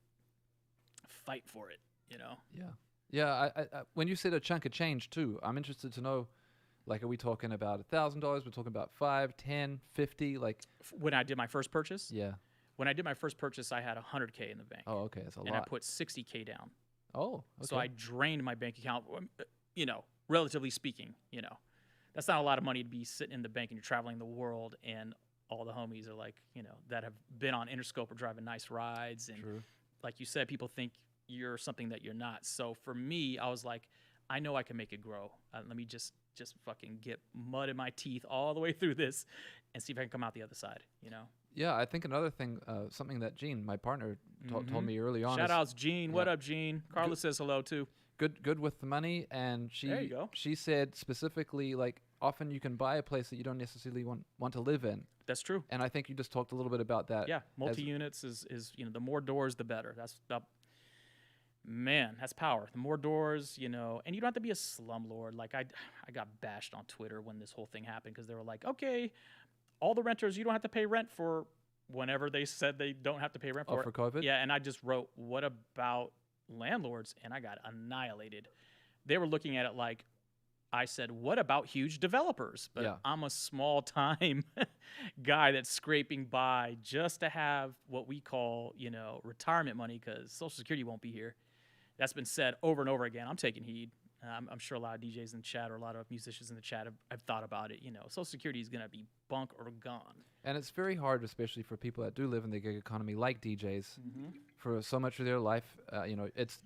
Fight for it, you know.
Yeah. Yeah. I when you said a chunk of change too, I'm interested to know, like, are we talking about $1,000? We're talking about 5, 10, 50? Like,
When I did my first purchase,
yeah.
when I did my first purchase, I had 100K in the bank.
Oh, okay. That's a
and
lot.
I put 60K down.
Oh, okay.
So I drained my bank account, you know, relatively speaking, you know. That's not a lot of money to be sitting in the bank and you're traveling the world, and all the homies are like, you know, that have been on Interscope or driving nice rides. And
True.
like you said, people think you're something that you're not. So for me, I was like, I know I can make it grow. Let me just fucking get mud in my teeth all the way through this and see if I can come out the other side, you know?
Yeah, I think another thing, something that Gene, my partner, told me early on.
Shout
is
outs, Gene. What up, Gene? Carla says hello too.
good with the money, and
There you go.
she said specifically, like, often you can buy a place that you don't necessarily want to live in.
That's true.
And I think you just talked a little bit about that.
Yeah,
as-
multi units is the more doors the better. Man, that's power. The more doors, and you don't have to be a slumlord. Like I got bashed on Twitter when this whole thing happened because they were like, okay, all the renters, you don't have to pay rent for whenever they said they don't have to pay rent
Oh,
for
for
it.
COVID?
Yeah, and I just wrote, what about landlords? And I got annihilated. They were looking at it like I said, what about huge developers? But
Yeah.
I'm a small time guy that's scraping by just to have what we call, retirement money because Social Security won't be here. That's been said over and over again. I'm taking heed. I'm sure a lot of DJs in the chat or a lot of musicians in the chat have thought about it. Social Security is going to be bunk or gone.
And it's very hard, especially for people that do live in the gig economy, like DJs,
Mm-hmm.
for so much of their life. It's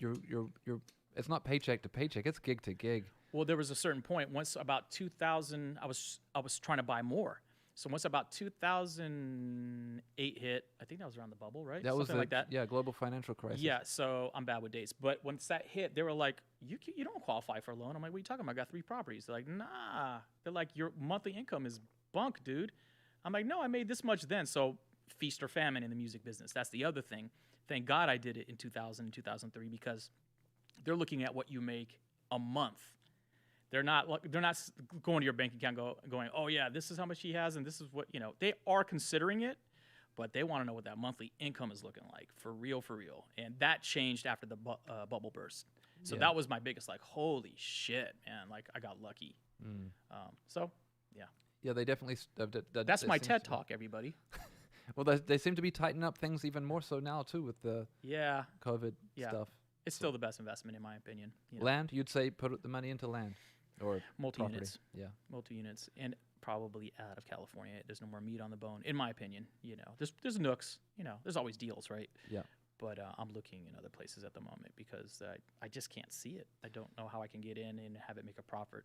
it's not paycheck to paycheck; it's gig to gig.
Well, there was a certain point once about 2000. I was trying to buy more. So once about 2008 hit, I think that was around the bubble, right?
That was
Something like that.
Yeah, global financial crisis.
Yeah, so I'm bad with dates. But once that hit, they were like, you don't qualify for a loan. I'm like, what are you talking about? I got 3 properties. They're like, nah. They're like, your monthly income is bunk, dude. I'm like, no, I made this much then. So feast or famine in the music business. That's the other thing. Thank God I did it in 2000 and 2003 because they're looking at what you make a month. They're not going to your bank account going, oh, yeah, this is how much he has and this is what, they are considering it, but they want to know what that monthly income is looking like for real. And that changed after the bubble burst. So
Yeah.
that was my biggest, like, holy shit, man. Like, I got lucky. So, yeah.
Yeah, they definitely.
That's my TED Talk, everybody.
Well, they seem to be tightening up things even more so now too with the
Yeah.
COVID
Yeah.
stuff.
It's still the best investment, in my opinion.
Land, you'd say put the money into land or
Multi-units.
property. Yeah.
Multi-units. And probably out of California. There's no more meat on the bone, in my opinion. There's nooks. There's always deals, right?
Yeah.
But I'm looking in other places at the moment because I just can't see it. I don't know how I can get in and have it make a profit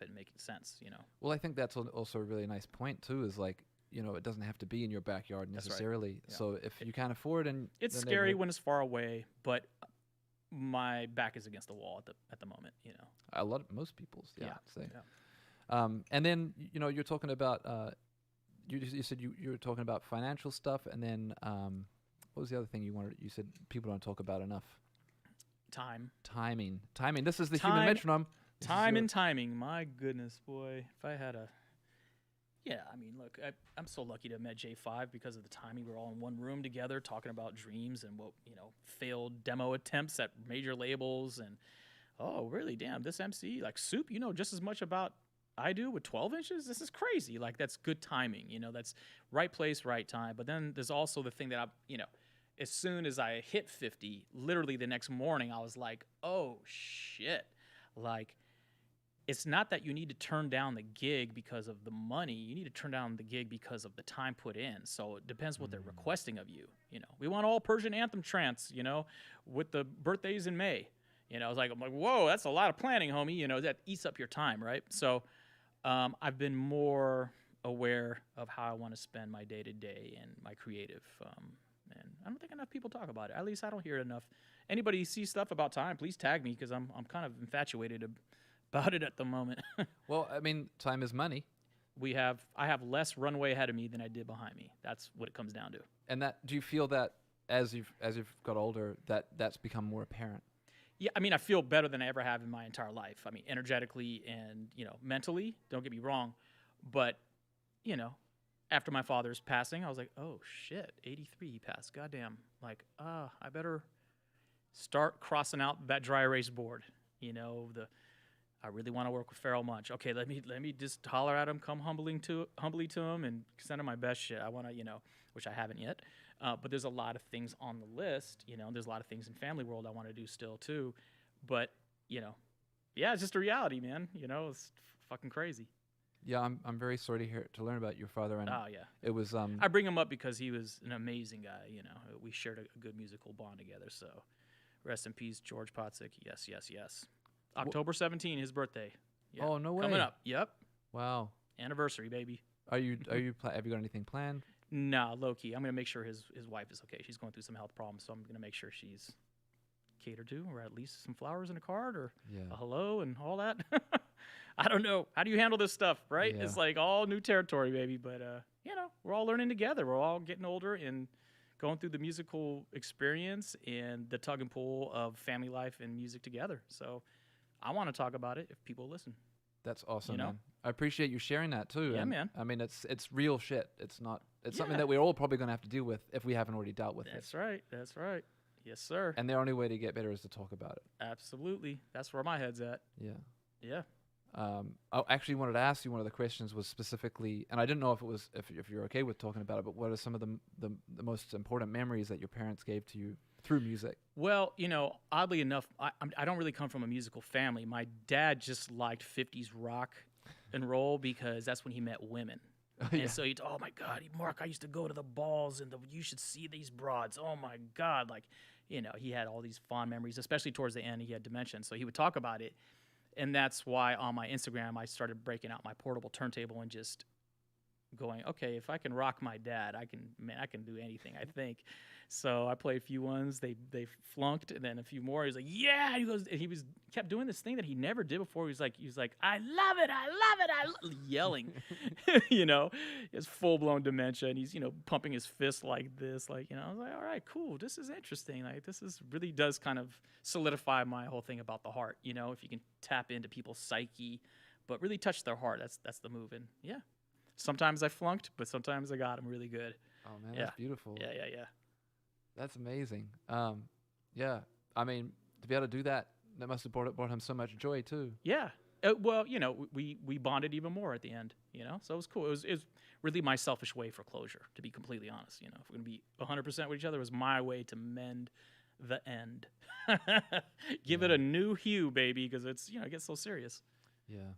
and make sense.
Well, I think that's also a really nice point too. Is like it doesn't have to be in your backyard
That's right.
necessarily.
Yeah.
So if you can't afford and
It's
the
scary
neighborhood-
when it's far away, but my back is against the wall at the moment.
most people's. Yeah.
Yeah,
I'd say.
yeah.
And then you're talking about you said you were talking about financial stuff, and then what was the other thing you wanted? You said people don't talk about enough. Timing. This is the human
Time-
metronome. This is
Time
your-
and timing. My goodness, boy. If I had a... Yeah, I mean, look, I'm so lucky to have met J5 because of the timing. We were all in one room together talking about dreams and what, failed demo attempts at major labels. And, oh, really, damn, this MC, like Soup, just as much about I do with 12 inches? This is crazy. Like, that's good timing. That's right place, right time. But then there's also the thing that as soon as I hit 50, literally the next morning, I was like, oh, shit. Like, it's not that you need to turn down the gig because of the money. You need to turn down the gig because of the time put in. So it depends what they're requesting of you. We want all Persian anthem trance, with the birthdays in May. I'm like, whoa, that's a lot of planning, homie. That eats up your time, right? So I've been more aware of how I want to spend my day-to-day and my creative. And I don't think enough people talk about it. At least I don't hear it enough. Anybody sees stuff about time, please tag me because I'm kind of infatuated about it at the moment.
Well, I mean, time is money,
I have less runway ahead of me than I did behind me. That's what it comes down to.
and do you feel that as you've got older that's become more apparent?
Yeah, I mean, I feel better than I ever have in my entire life. I mean, energetically and, mentally, don't get me wrong. But, after my father's passing, I was like, oh, shit, 83 he passed. Goddamn. Like, I better start crossing out that dry erase board. I really want to work with Pharoah Monch. Okay, let me just holler at him, come humbly to him, and send him my best shit. I want to, which I haven't yet. But there's a lot of things on the list. There's a lot of things in Family World I want to do still too. But yeah, it's just a reality, man. It's fucking crazy.
Yeah, I'm very sorry to learn about your father, and
Oh yeah.
it was
I bring him up because he was an amazing guy. We shared a good musical bond together. So, rest in peace, George Pottsick. Yes, yes, yes. October 17, his birthday. Yeah.
Oh, no way.
Coming up. Yep.
Wow.
Anniversary, baby.
Are you have you got anything planned?
No, low key. I'm gonna make sure his wife is okay. She's going through some health problems, so I'm gonna make sure she's catered to, or at least some flowers and a card, or a hello and all that. I don't know. How do you handle this stuff, right?
Yeah.
It's like all new territory, baby. But we're all learning together. We're all getting older and going through the musical experience and the tug and pull of family life and music together. So I want to talk about it if people listen.
That's awesome,
You know?
man. I appreciate you sharing that too.
Yeah,
and,
man.
I mean, it's real shit. It's not. It's something
Yeah.
that we're all probably going to have to deal with if we haven't already dealt with
That's
it.
right. That's right. Yes, sir.
And the only way to get better is to talk about it.
Absolutely. That's where my head's at.
Yeah.
Yeah.
I actually wanted to ask you, one of the questions was specifically, and I didn't know if it was if you're okay with talking about it, but what are some of the most important memories that your parents gave to you through music?
Well, oddly enough, I don't really come from a musical family. My dad just liked 50s rock and roll because that's when he met women. And so he'd, oh my God, Mark, I used to go to the balls and you should see these broads. Oh my God. Like, he had all these fond memories, especially towards the end. He had dementia. So he would talk about it. And that's why on my Instagram, I started breaking out my portable turntable and just going, okay, if I can rock my dad, I can do anything, I think. So I played a few ones. They flunked, and then a few more. He was like, yeah. And he kept doing this thing that he never did before. He was like, I love it, yelling. His full blown dementia, and he's pumping his fist like this, I was like, all right, cool. This is interesting. Like this is really does kind of solidify my whole thing about the heart. If you can tap into people's psyche, but really touch their heart. That's the move. And yeah, sometimes I flunked, but sometimes I got them really good.
Oh man,
Yeah.
that's beautiful.
Yeah.
That's amazing. Yeah. I mean, to be able to do that must have brought him so much joy too.
Yeah. Well, we bonded even more at the end, so it was cool. It was really my selfish way for closure, to be completely honest. If we're going to be 100% with each other, it was my way to mend the end. Give it a new hue, baby, because it's, it gets so serious.
Yeah.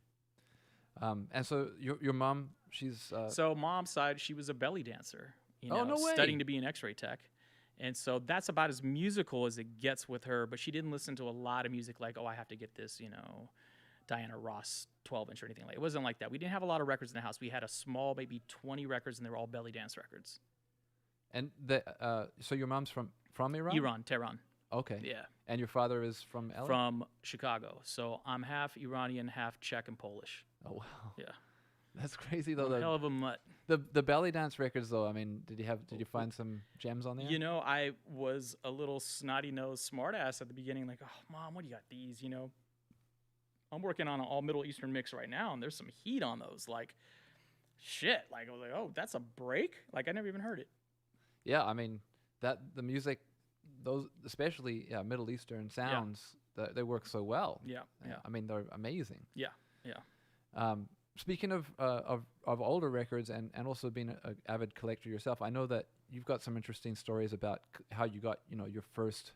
And so your mom, she's
So mom's side, she was a belly dancer,
Oh, no way.
studying to be an x-ray tech. And so that's about as musical as it gets with her, but she didn't listen to a lot of music like, oh, I have to get this, Diana Ross 12-inch or anything like that. It wasn't like that. We didn't have a lot of records in the house. We had a small, maybe 20 records, and they were all belly dance records.
and so your mom's from Iran?
Iran, Tehran.
Okay.
Yeah.
And your father is from LA?
From Chicago. So I'm half Iranian, half Czech and Polish.
Oh wow.
Yeah.
That's crazy though.
Hell of a mutt.
The belly dance records though. I mean, did you find some gems on there?
I was a little snotty-nosed smartass at the beginning, like, oh, Mom, what do you got these, I'm working on an all Middle Eastern mix right now, and there's some heat on those. Like, shit. Like, I was like, oh, that's a break? Like, I never even heard it.
Yeah, I mean that the music, those especially Middle Eastern sounds, they work so well.
Yeah.
I mean they're amazing.
Yeah.
Speaking of older records and also being an avid collector yourself, I know that you've got some interesting stories about how you got your first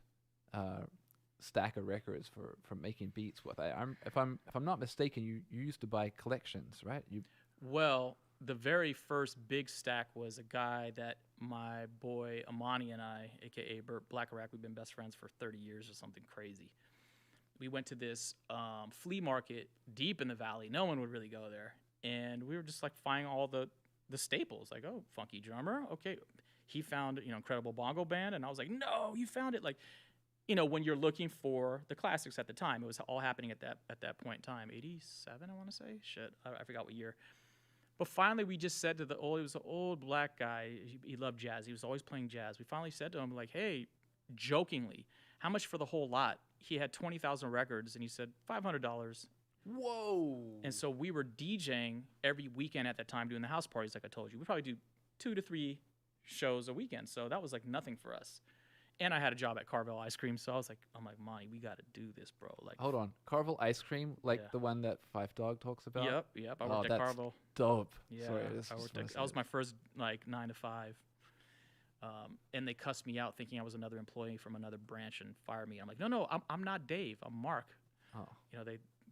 stack of records for making beats with. If I'm not mistaken, you used to buy collections, right?
Well, the very first big stack was a guy that my boy Amani and I, a.k.a. Burt Blackarack, we've been best friends for 30 years or something crazy. We went to this flea market deep in the valley. No one would really go there. And we were just like finding all the staples. Like, oh, funky drummer. Okay. He found, Incredible Bongo Band. And I was like, no, you found it. Like, when you're looking for the classics at the time, it was all happening at that point in time. 87, I want to say. Shit, I forgot what year. But finally, we just said to he was an old black guy. He loved jazz. He was always playing jazz. We finally said to him, like, hey, jokingly, how much for the whole lot? He had 20,000 records, and he said, $500.
Whoa.
And so we were DJing every weekend at that time, doing the house parties, like I told you. We probably do 2 to 3 shows a weekend, so that was like nothing for us. And I had a job at Carvel Ice Cream, so I'm like, Monty, we got to do this, bro. Like,
hold on, Carvel Ice Cream, like the one that Five Dog talks about.
Yep. I worked at Carvel.
Dope.
Yeah,
Sorry,
that was my first 9 to 5. And they cussed me out thinking I was another employee from another branch and fired me. I'm like, no, I'm not Dave. I'm Mark.
Oh.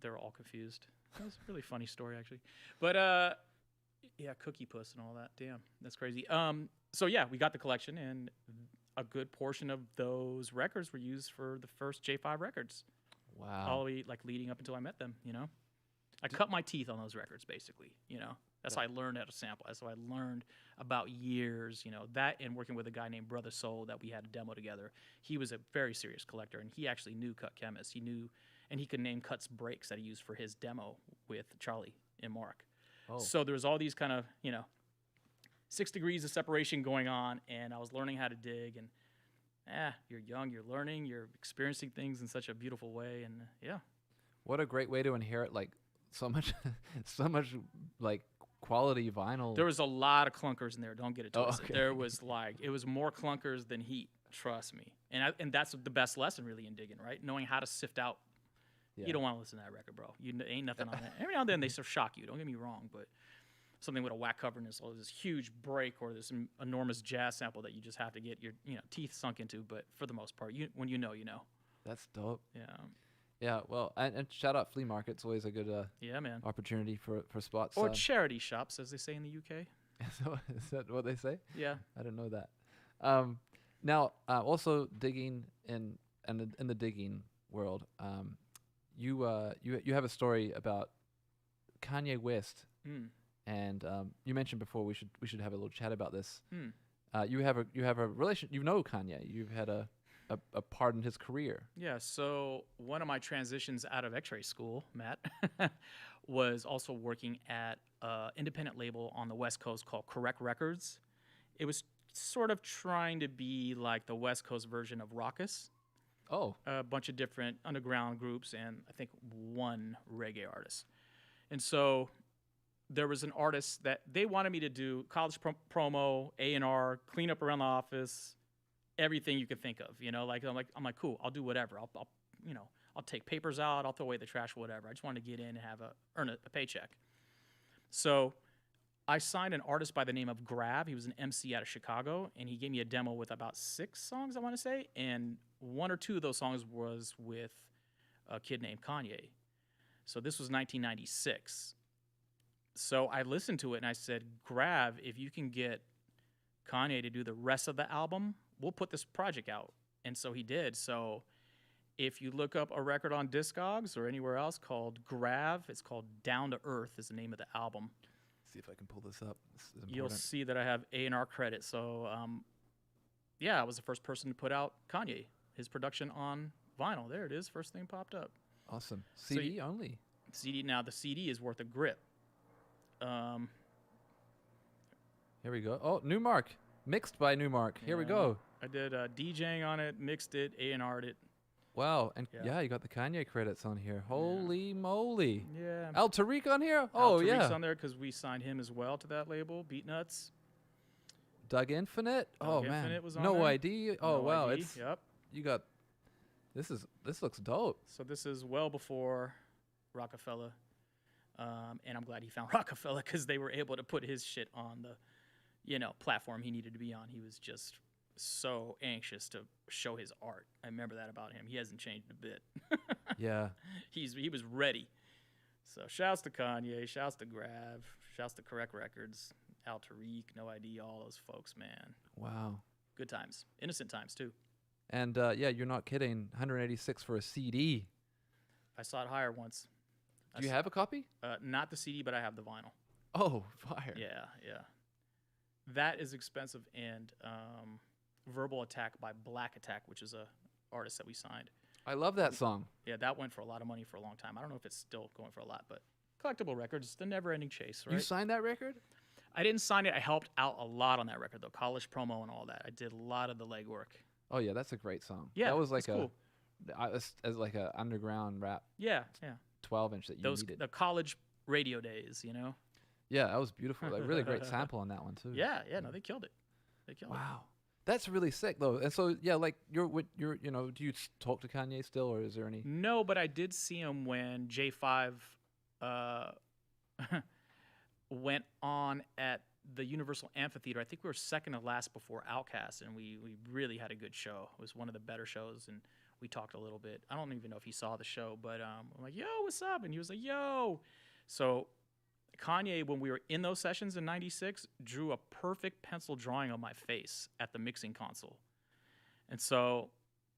They're all confused. That was a really funny story, actually. But, yeah, Cookie Puss and all that. Damn, that's crazy. So, yeah, we got the collection, and a good portion of those records were used for the first J5 records.
Wow.
All the way, like, leading up until I met them, I cut my teeth on those records, basically. You know, that's how I learned how to sample. That's how I learned about years. You know, that and working with a guy named Brother Soul that we had a demo together. He was a very serious collector, and he actually knew Cut Chemist. He knew, and he could name Cut's breaks that he used for his demo with Charlie and Mark.
Oh.
So there was all these kind of, you know, 6 degrees of separation going on, and I was learning how to dig. And you're young, you're learning, you're experiencing things in such a beautiful way, and
What a great way to inherit like so much, so much like quality vinyl.
There was a lot of clunkers in there. Don't get it
Oh,
twisted.
okay.
There was it was more clunkers than heat. Trust me. And that's the best lesson really in digging, right? Knowing how to sift out.
Yeah.
You don't want to listen to that record, bro. Ain't nothing on it. Every now and then they sort of shock you. Don't get me wrong, but something with a whack cover and this huge break or this enormous jazz sample that you just have to get your teeth sunk into. But for the most part, when you know, you know.
That's dope.
Yeah.
Yeah, well, and shout out flea market. It's always a good
Yeah, man.
opportunity for spots.
Or charity shops, as they say in the UK.
Is that what they say?
Yeah.
I didn't know that. Now, also digging in the digging world, you have a story about Kanye West, and you mentioned before we should have a little chat about this. You have a relation. You know Kanye. You've had a part in his career.
Yeah, so one of my transitions out of X-ray school, Matt, was also working at an independent label on the West Coast called Correct Records. It was sort of trying to be like the West Coast version of Raucous.
Oh,
A bunch of different underground groups and I think one reggae artist. And so there was an artist that they wanted me to do college promo, A&R, clean up around the office, everything you could think of, I'm like, cool, I'll do whatever. I'll take papers out, I'll throw away the trash, whatever. I just wanted to get in and earn a paycheck. So I signed an artist by the name of Grav. He was an MC out of Chicago, and he gave me a demo with about 6 songs, I want to say, and 1 or 2 of those songs was with a kid named Kanye. So this was 1996. So I listened to it and I said, Grav, if you can get Kanye to do the rest of the album, we'll put this project out. And so he did. So if you look up a record on Discogs or anywhere else called Grav, it's called Down to Earth is the name of the album.
see if I can pull this up. This is important.
You'll see that I have A&R credit. So I was the first person to put out Kanye, his production on vinyl. There it is. First thing popped up.
Awesome.
So
CD only.
CD. Now the CD is worth a grip.
Here we go. Oh, Newmark. Mixed by Newmark. Here we go.
I did DJing on it, mixed it, A&R'd it.
Wow. And
Yeah.
yeah, you got the Kanye credits on here. Holy moly.
Yeah.
Al Tariq on here?
Al
Oh,
Tariq's
yeah.
on there because we signed him as well to that label, Beatnuts.
Doug Infinite? Oh, man.
Infinite was on
No
there.
ID? Oh,
No
wow.
ID,
It's
Yep.
you got this looks dope.
So this is well before Rockefeller. And I'm glad he found Rockefeller because they were able to put his shit on the, platform he needed to be on. He was just so anxious to show his art. I remember that about him. He hasn't changed a bit.
Yeah.
He was ready. So shouts to Kanye, shouts to Grav, shouts to Correct Records, Al Tariq, No ID, all those folks, man.
Wow.
Good times. Innocent times, too.
And yeah, you're not kidding. 186 for a CD.
I saw it higher once.
Do you have a copy?
Not the CD, but I have the vinyl.
Oh, fire.
Yeah. That is expensive. And Verbal Attack by Black Attack, which is a artist that we signed.
I love that song.
Yeah, that went for a lot of money for a long time. I don't know if it's still going for a lot, but collectible records, the never-ending chase, right?
You signed that record?
I didn't sign it. I helped out a lot on that record, though. College promo and all that. I did a lot of the legwork.
Oh yeah, that's a great song.
Yeah,
that was like
it's cool.
as like a underground rap
Yeah.
12-inch that you needed.
The college radio days,
Yeah, that was beautiful. Like really great sample on that one too.
Yeah, no, they killed it. They killed it.
Wow. That's really sick though. And so yeah, like you're do you talk to Kanye still, or is there any?
No, but I did see him when J5 went on at the Universal Amphitheater. I think we were second to last before Outkast, and we really had a good show. It was one of the better shows, and we talked a little bit. I don't even know if he saw the show, but I'm like, yo, what's up? And he was like, yo. So Kanye, when we were in those sessions in 96, drew a perfect pencil drawing on my face at the mixing console. And so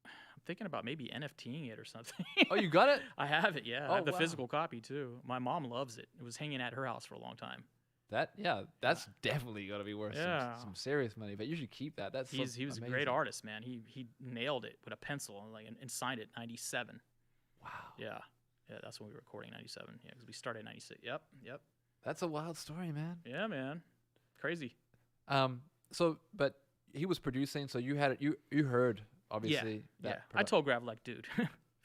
I'm thinking about maybe NFTing it or something.
Oh, you got it?
I have it, yeah.
Oh,
I have the
wow.
physical copy too. My mom loves it. It was hanging at her house for a long time.
That's definitely got to be worth
Yeah.
some serious money. But you should keep that. That's
He was a great
amazing.
artist, man. He nailed it with a pencil and signed it 97.
Wow,
Yeah. Yeah, that's when we were recording 97. Yeah, because we started in 96. Yep.
that's a wild story, man.
Yeah, man. Crazy.
So, but he was producing, so you had it. You heard obviously.
Yeah. I told Grav, like, dude,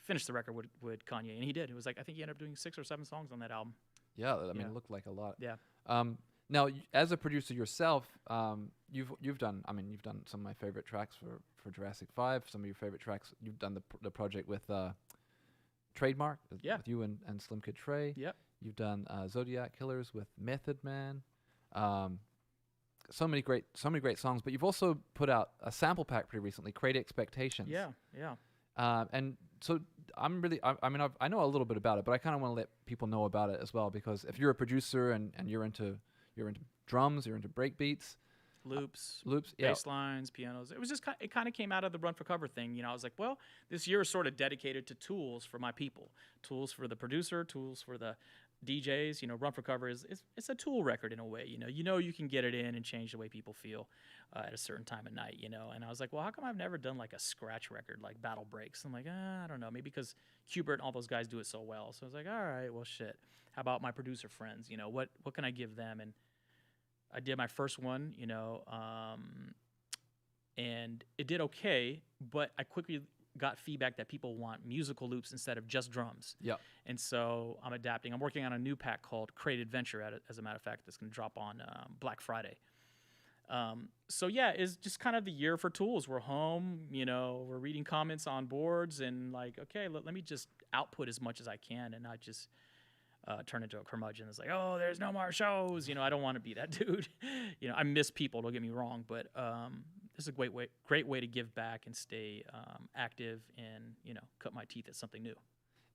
finish the record with Kanye, and he did. It was like, I think he ended up doing 6 or 7 songs on that album.
Yeah, I mean,
Yeah.
it looked like a lot.
Yeah.
Now, as a producer yourself, you've done. I mean, you've done some of my favorite tracks for Jurassic 5. Some of your favorite tracks. You've done the project with Trademark.
Yeah.
With you and Slim Kid Trey.
Yep.
You've done Zodiac Killers with Method Man. So many great songs. But you've also put out a sample pack pretty recently, Create Expectations.
Yeah.
And so I mean, I know a little bit about it, but I kind of want to let people know about it as well, because if you're a producer and you're into drums, you're into break beats,
Loops,
yeah.
bass lines, pianos. It was just it kind of came out of the Run for Cover thing. You know, I was like, well, this year is sort of dedicated to tools for my people, tools for the producer, tools for the DJs. You know, Run for Cover it's a tool record in a way. You know you can get it in and change the way people feel at a certain time of night. You know, and I was like, well, how come I've never done like a scratch record like Battle Breaks? I'm like, I don't know, maybe because Qbert and all those guys do it so well. So I was like, all right, well, shit. How about my producer friends? You know, what can I give them? And I did my first one, you know, and it did okay, but I quickly got feedback that people want musical loops instead of just drums.
Yep.
And so I'm adapting. I'm working on a new pack called Create Adventure, as a matter of fact, that's going to drop on Black Friday. So yeah, it's just kind of the year for tools. We're home, you know, we're reading comments on boards and like, okay, let me just output as much as I can and not just turn into a curmudgeon. It's like, oh, there's no more shows. You know, I don't want to be that dude. You know, I miss people, don't get me wrong, but this is a great way to give back and stay active and, you know, cut my teeth at something new.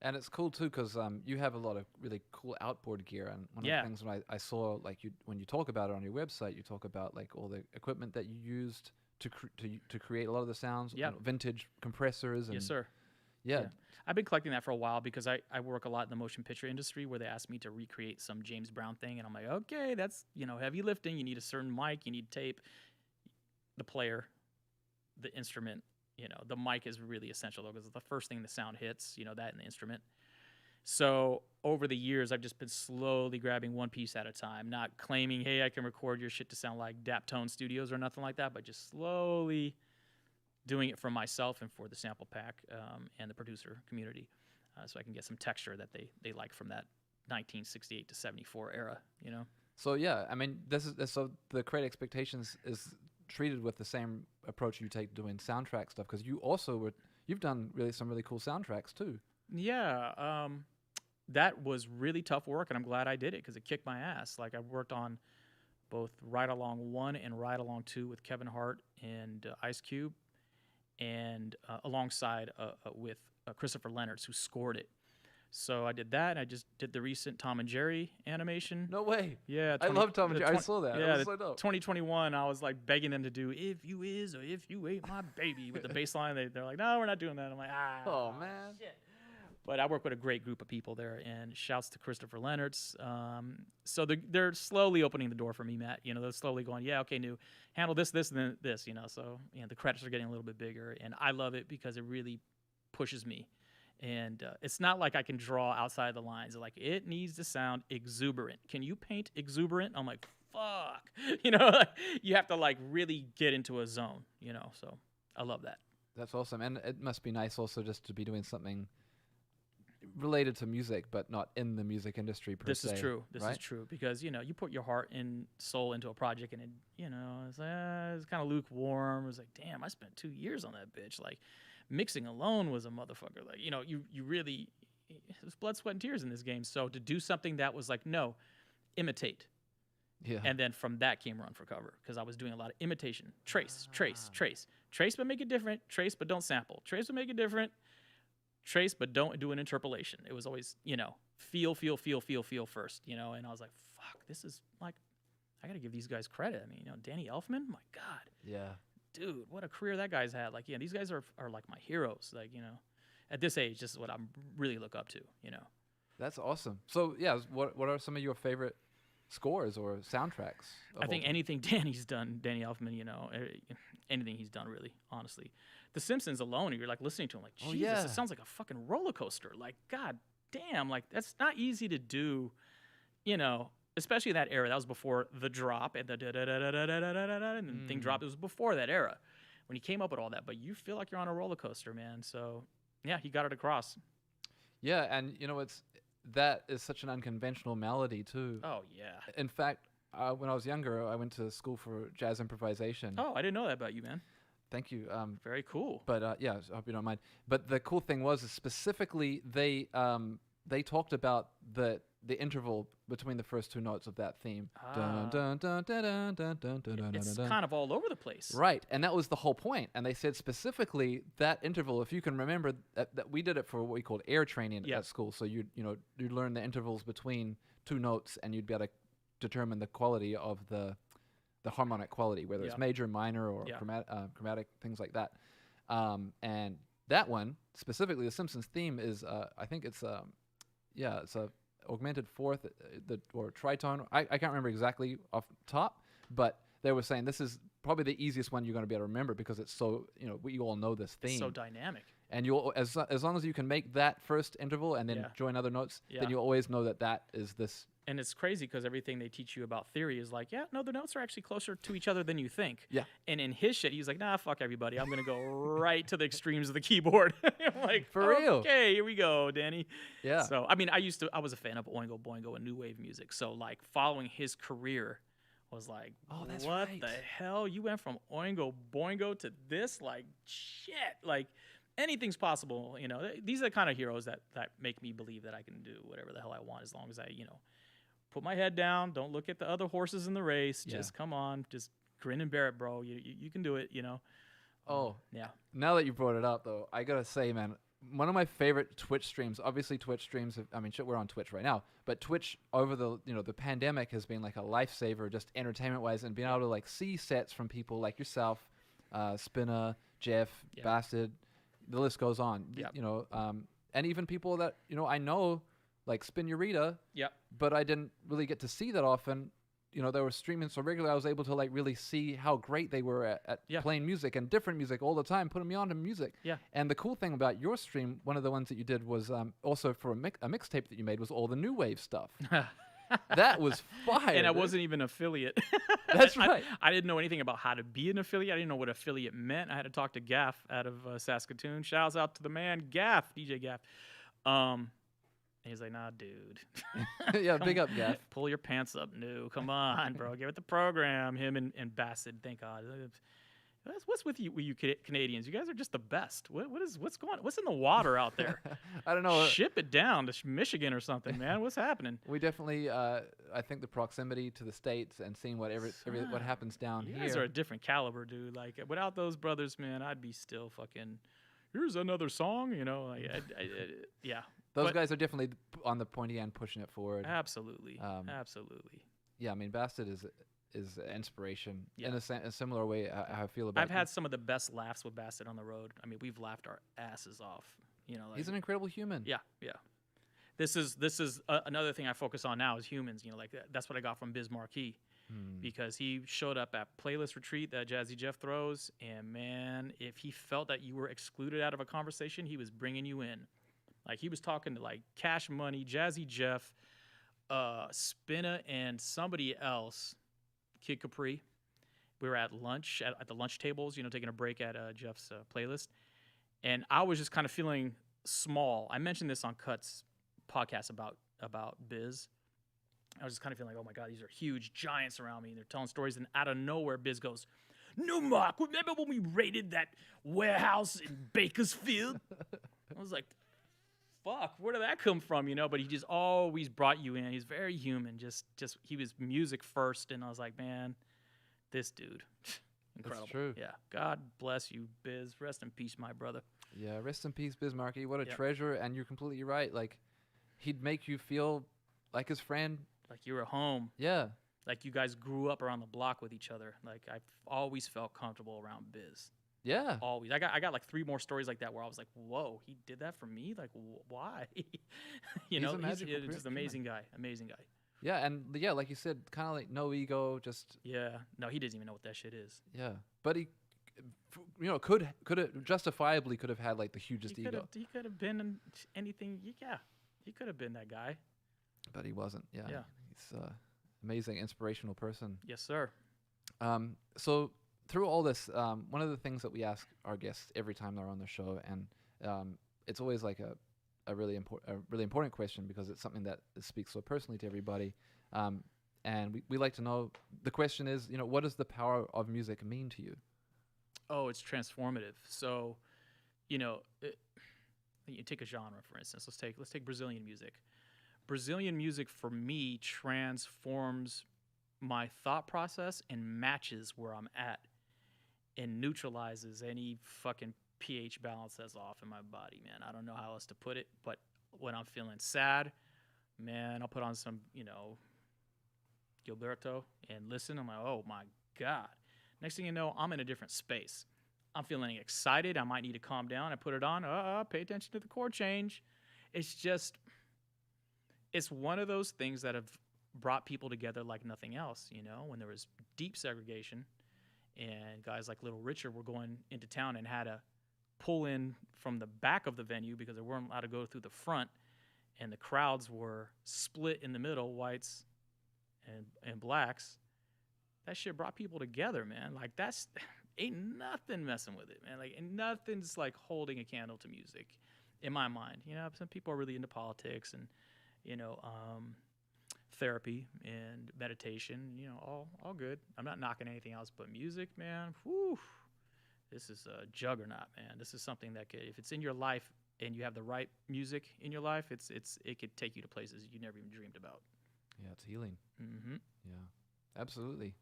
And it's cool too, because you have a lot of really cool outboard gear. And one of the things when I saw, like, when you talk about it on your website, you talk about like all the equipment that you used to create a lot of the sounds.
Yeah.
You know, vintage compressors. And
Yes, sir.
Yeah.
I've been collecting that for a while because I work a lot in the motion picture industry where they asked me to recreate some James Brown thing. And I'm like, okay, that's, you know, heavy lifting. You need a certain mic, you need tape, the player, the instrument. You know, the mic is really essential though, because it's the first thing the sound hits, you know, that and the instrument. So over the years, I've just been slowly grabbing one piece at a time, not claiming, hey, I can record your shit to sound like Daptone Studios or nothing like that, but just slowly doing it for myself and for the sample pack and the producer community, so I can get some texture that they like from that 1968 to 74 era, you know?
So yeah, I mean, so the Create Expectations is treated with the same approach you take doing soundtrack stuff, because you've done some really cool soundtracks too.
Yeah, that was really tough work, and I'm glad I did it because it kicked my ass. Like, I worked on both Ride Along 1 and Ride Along 2 with Kevin Hart and Ice Cube, and alongside with Christopher Leonard, who scored it. So I did that, and I just did the recent Tom and Jerry animation.
No way.
Yeah,
I love Tom and Jerry. I saw that.
Yeah,
It was so dope.
2021. I was like begging them to do "If You Is" or "If You Ain't My Baby" with the bass line. They're like, "No, we're not doing that." I'm like,
Oh man.
shit. But I work with a great group of people there, and shouts to Christopher Leonard's. So they're slowly opening the door for me, Matt. You know, they're slowly going, yeah, okay, new, handle this, and then this. You know, so the credits are getting a little bit bigger, and I love it because it really pushes me. And it's not like I can draw outside the lines. Like, it needs to sound exuberant. Can you paint exuberant? I'm like, fuck. You know, like, you have to like really get into a zone. You know, so I love that.
That's awesome, and it must be nice also just to be doing something related to music, but not in the music industry per se.
This is true. This
right?
is true because you put your heart and soul into a project, and it's kind of lukewarm. It's like, damn, I spent 2 years on that bitch. Like, mixing alone was a motherfucker. Like, you really, there's blood, sweat, and tears in this game. So to do something that was like, no, imitate.
Yeah.
And then from that came Run for Cover, because I was doing a lot of imitation. Trace, but make it different. Trace, but don't sample. Trace, but make it different. Trace, but don't do an interpolation. It was always, feel first, and I was like, fuck, this is like, I got to give these guys credit. I mean, Danny Elfman, my God.
Yeah.
dude, what a career that guy's had. Like, yeah, these guys are like my heroes. Like, you know, at this age, this is what I really look up to, you know.
That's awesome. So yeah, what are some of your favorite scores or soundtracks?
I think anything Danny's done, Danny Elfman, you know, anything he's done, really, honestly. The Simpsons alone, you're like listening to him, like, Jesus,
yeah.
it sounds like a fucking roller coaster. Like, God damn, like that's not easy to do, you know, especially in that era. That was before the drop and the and the thing dropped. It was before that era when he came up with all that. But you feel like you're on a roller coaster, man. So yeah, he got it across.
Yeah, and you know that is such an unconventional melody too.
Oh yeah.
In fact, when I was younger, I went to school for jazz improvisation.
Oh, I didn't know that about you, man.
Thank you.
Very cool.
But yeah, I hope you don't mind. But the cool thing was is specifically they talked about the interval between the first two notes of that theme. Dun, dun, dun, dun, dun, dun, dun, dun, dun,
It's
dun.
kind of all over the place.
Right, and that was the whole point. And they said specifically that interval, if you can remember, that we did it for what we called air training
Yeah.
at school. So you'd learn the intervals between two notes, and you'd be able to determine the quality of the harmonic quality, whether it's
Yeah.
major, minor, or
Yeah.
chromatic, things like that. And that one specifically, the Simpsons theme is, I think it's a augmented fourth, or tritone. I can't remember exactly off top, but they were saying this is probably the easiest one you're going to be able to remember because it's so, we all know this theme.
It's so dynamic.
And you'll as long as you can make that first interval and then
Yeah.
join other notes,
Yeah.
then you'll always know that is this.
And it's crazy because everything they teach you about theory is like, yeah, no, the notes are actually closer to each other than you think.
Yeah.
And in his shit, he's like, nah, fuck everybody. I'm going to go right to the extremes of the keyboard. I'm like,
For real.
Okay, here we go, Danny.
Yeah.
So, I mean, I was a fan of Oingo Boingo and New Wave music. So, like, following his career was like,
Oh, that's
what
right.
the hell? You went from Oingo Boingo to this? Like, shit. Like, anything's possible. You know, these are the kind of heroes that make me believe that I can do whatever the hell I want as long as I, put my head down. Don't look at the other horses in the race.
Yeah.
Just come on. Just grin and bear it, bro. You can do it,
Oh,
Yeah.
now that you brought it up, though, I gotta say, man, one of my favorite Twitch streams. Obviously, Twitch streams. Shit, we're on Twitch right now, but Twitch over the pandemic has been like a lifesaver, just entertainment-wise, and being able to like see sets from people like yourself, Spinner, Jeff,
Yeah.
Bastard. The list goes on.
Yep.
And even people that I know, like Spin Eureka,
Yep.
but I didn't really get to see that often. They were streaming so regularly, I was able to like really see how great they were at
Yeah.
playing music and different music all the time, putting me on to music.
Yeah.
And the cool thing about your stream, one of the ones that you did was also for a mixtape that you made, was all the new wave stuff. That was fire.
And I
dude.
wasn't even an affiliate.
That's
I-
right.
I didn't know anything about how to be an affiliate. I didn't know what affiliate meant. I had to talk to Gaff out of Saskatoon. Shouts out to the man, Gaff, DJ Gaff. He's like, nah, dude.
Yeah, big up, Gaff.
Pull your pants up, no. Come on, bro. Get with the program. Him and Bassett, thank God. What's with you Canadians? You guys are just the best. What's going on? What's in the water out there?
I don't know.
Ship it down to Michigan or something, man. What's happening?
We definitely, I think the proximity to the States and seeing what happens down
You
here.
guys are a different caliber, dude. Like, without those brothers, man, I'd be still fucking. Here's another song, yeah.
Those
but-
guys are definitely on the pointy end, pushing it forward.
Absolutely,
Um,
absolutely.
Yeah, Bastard is inspiration
Yeah.
in a similar way. How I feel about.
I've had some of the best laughs with Bassett on the road. I mean, we've laughed our asses off. Like,
He's an incredible human.
yeah. This is another thing I focus on now is humans. That's what I got from Biz Marquee. Because he showed up at Playlist Retreat that Jazzy Jeff throws, and man, if he felt that you were excluded out of a conversation, he was bringing you in. Like, he was talking to like Cash Money, Jazzy Jeff, Spinna, and somebody else, Kid Capri. We were at lunch at the lunch tables, taking a break at Jeff's Playlist, and I was just kind of feeling small. I mentioned this on Cut's podcast about Biz. I was just kind of feeling like, oh my God, these are huge giants around me, and they're telling stories. And out of nowhere, Biz goes, "No, Mark, remember when we raided that warehouse in Bakersfield?" I was like, fuck, where did that come from? But he just always brought you in. He's very human. Just he was music first, and I was like, man, this dude, incredible.
true.
Yeah, God bless you, Biz. Rest in peace, my brother.
Yeah, rest in peace, Biz Markie. What a
Yep.
treasure, and you're completely right. Like, he'd make you feel like his friend.
Like, you were home.
Yeah,
Like you guys grew up around the block with each other. Like I've always felt comfortable around Biz.
Yeah.
Always. I got like 3 more stories like that where I was like, whoa, he did that for me? Like, why?
He's a magical
just amazing guy. Amazing guy.
Yeah, and yeah, like you said, kind of like no ego, just
Yeah. No, he doesn't even know what that shit is.
yeah. But he, could have justifiably could have had like the hugest ego,
He could have been anything. Yeah. He could have been that guy.
but he wasn't. Yeah.
Yeah.
He's amazing, inspirational person.
Yes, sir.
So through all this, one of the things that we ask our guests every time they're on the show, and it's always like a really important question because it's something that speaks so personally to everybody. And we like to know. The question is, what does the power of music mean to you?
Oh, it's transformative. So, you take a genre for instance. Let's take Brazilian music. Brazilian music for me transforms my thought process and matches where I'm at and neutralizes any fucking pH balance that's off in my body, man. I don't know how else to put it, but when I'm feeling sad, man, I'll put on some, Gilberto and listen. I'm like, oh my God. Next thing you know, I'm in a different space. I'm feeling excited. I might need to calm down. I put it on. Pay attention to the chord change. It's one of those things that have brought people together like nothing else, when there was deep segregation and guys like Little Richard were going into town and had to pull in from the back of the venue because they weren't allowed to go through the front, and the crowds were split in the middle, whites and blacks. That shit brought people together, man. Like ain't nothing messing with it, man. Like, and nothing's like holding a candle to music in my mind. Some people are really into politics and, therapy and meditation, all good. I'm not knocking anything else, but music, man, whew, this is a juggernaut, man. This is something that if it's in your life and you have the right music in your life, it could take you to places you never even dreamed about.
Yeah, it's healing.
Mm-hmm.
Yeah, absolutely.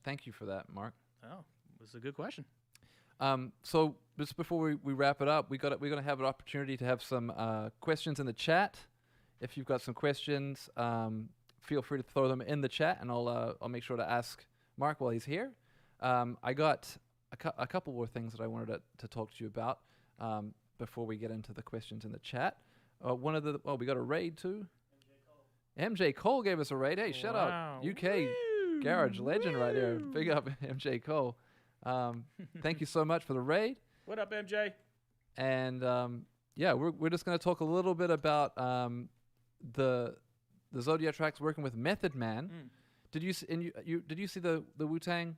Thank you for that, Mark.
Oh, it was a good question.
So just before we wrap it up, we're gonna have an opportunity to have some questions in the chat. If you've got some questions, feel free to throw them in the chat, and I'll make sure to ask Mark while he's here. I got a couple more things that I wanted to talk to you about before we get into the questions in the chat. We got a raid too. MJ Cole gave us a raid. Hey, shout out UK garage legend right there. Big up MJ Cole. Thank you so much for the raid.
What up, MJ?
And we're just going to talk a little bit about the Zodiac Tracks working with Method Man. Did you see the Wu-Tang?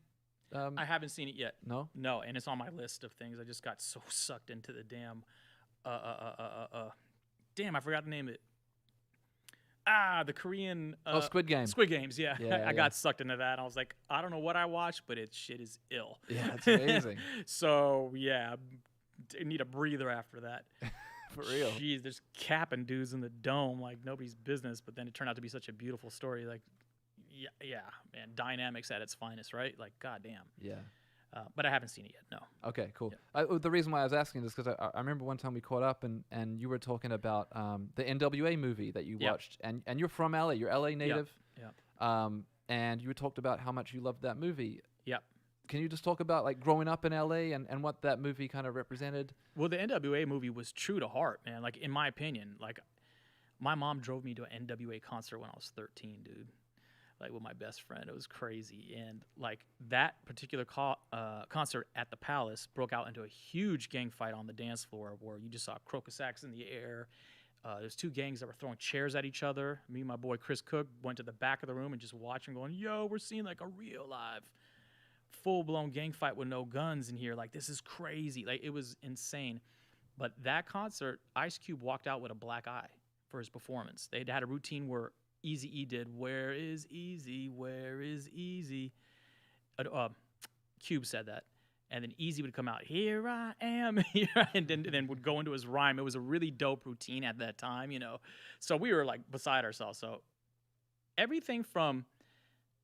I haven't seen it yet.
No,
and it's on my list of things. I just got so sucked into the damn I forgot the name of it. The Korean
Squid Game.
Squid Games, yeah.
Yeah,
I got sucked into that. I was like, I don't know what I watched, but shit is ill.
Yeah, it's amazing.
So yeah, I need a breather after that.
For real.
Jeez, there's capping dudes in the dome like nobody's business, but then it turned out to be such a beautiful story. Like, yeah, man, dynamics at its finest, right? Like, goddamn.
Yeah.
But I haven't seen it yet. No.
Okay, cool. Yeah. The reason why I was asking is because I remember one time we caught up and you were talking about the NWA movie that you watched, and you're from LA. You're LA native.
Yeah.
And you talked about how much you loved that movie.
Yep.
Can you just talk about like growing up in LA and what that movie kind of represented?
Well, the NWA movie was true to heart, man. Like, in my opinion, like, my mom drove me to an NWA concert when I was 13, dude. Like, with my best friend. It was crazy. And like, that particular concert at the Palace broke out into a huge gang fight on the dance floor where you just saw crocus sacks in the air. There's 2 gangs that were throwing chairs at each other. Me and my boy Chris Cook went to the back of the room and just watching, going, yo, we're seeing like a real live full-blown gang fight with no guns in here. Like, this is crazy. Like, it was insane. But that concert, Ice Cube walked out with a black eye for his performance. They had a routine where Eazy-E did, where is Easy, where is Easy? Cube said that. And then Easy would come out, here I am, and then would go into his rhyme. It was a really dope routine at that time, So we were, like, beside ourselves. So everything from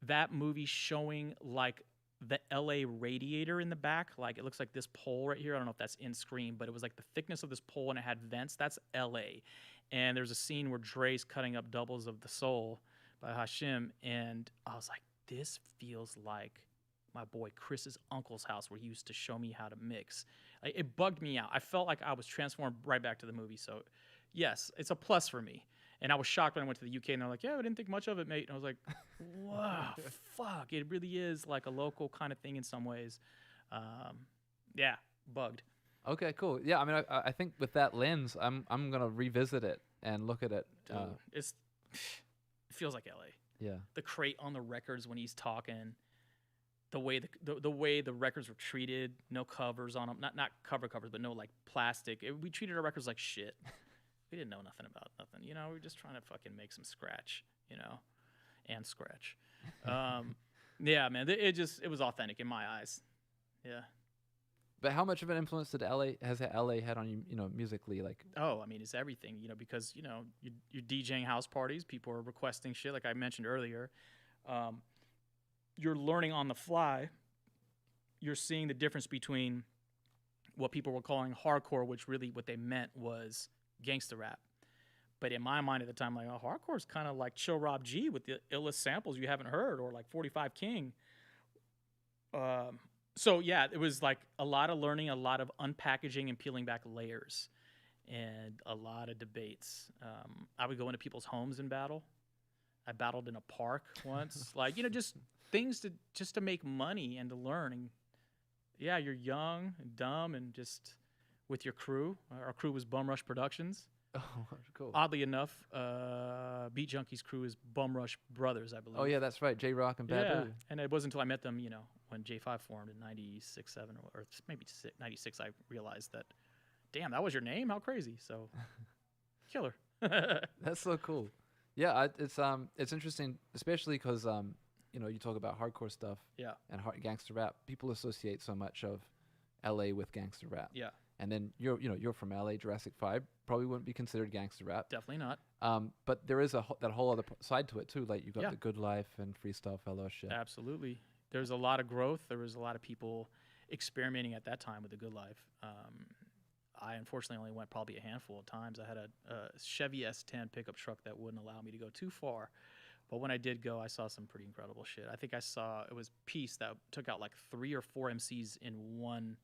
that movie showing, like, the LA radiator in the back, like, it looks like this pole right here. I don't know if that's in screen, but it was like the thickness of this pole and it had vents. That's LA. And there's a scene where Dre's cutting up doubles of the soul by Hashim, and I was like, this feels like my boy Chris's uncle's house where he used to show me how to mix. It bugged me out. I felt like I was transformed right back to the movie. So, yes, it's a plus for me. And I was shocked when I went to the UK, and they're like, yeah, I didn't think much of it, mate. And I was like, wow, fuck. It really is like a local kind of thing in some ways. Yeah, bugged.
Okay, cool. Yeah, I mean, I think with that lens, I'm gonna revisit it and look at it.
Dude, it feels like LA.
Yeah.
The crate on the records when he's talking, the way the way the records were treated, no covers on them, not covers, but no like plastic. We treated our records like shit. We didn't know nothing about nothing, you know. We were just trying to fucking make some scratch, you know, and scratch. Yeah, man, it was authentic in my eyes. Yeah.
But how much of an influence has LA had on you, you know, musically? Like,
Oh, I mean, it's everything, you know, because, you know, you're DJing house parties, people are requesting shit, like I mentioned earlier. You're learning on the fly. You're seeing the difference between what people were calling hardcore, which really what they meant was gangsta rap. But in my mind at the time, like, oh, hardcore is kind of like Chill Rob G with the illest samples you haven't heard, or like 45 King. So yeah, it was like a lot of learning, a lot of unpackaging and peeling back layers, and a lot of debates. I would go into people's homes and battle. I battled in a park once, like, you know, just things to make money and to learn. And yeah, you're young and dumb and just with your crew. Our crew was Bum Rush Productions.
oh, cool.
Oddly enough, Beat Junkies crew is Bum Rush Brothers, I believe.
Oh yeah, that's right. J Rock and Babu.
Yeah, and it wasn't until I met them, you know, when J5 formed in 96, 7, or maybe 96, I realized that, damn, that was your name? How crazy. So, killer.
That's so cool. Yeah, it's interesting, especially because you know, you talk about hardcore stuff.
Yeah.
And gangster rap. People associate so much of LA with gangster rap.
Yeah.
And then you're from LA. Jurassic 5 probably wouldn't be considered gangster rap.
Definitely not.
But there is that whole other side to it too. Like you got
Yeah.
the Good Life and Freestyle Fellowship.
Absolutely. There's a lot of growth. There was a lot of people experimenting at that time with the Good Life. I unfortunately only went probably a handful of times. I had a Chevy S10 pickup truck that wouldn't allow me to go too far. But when I did go, I saw some pretty incredible shit. I think I saw, it was Peace that took out like 3 or 4 MCs in one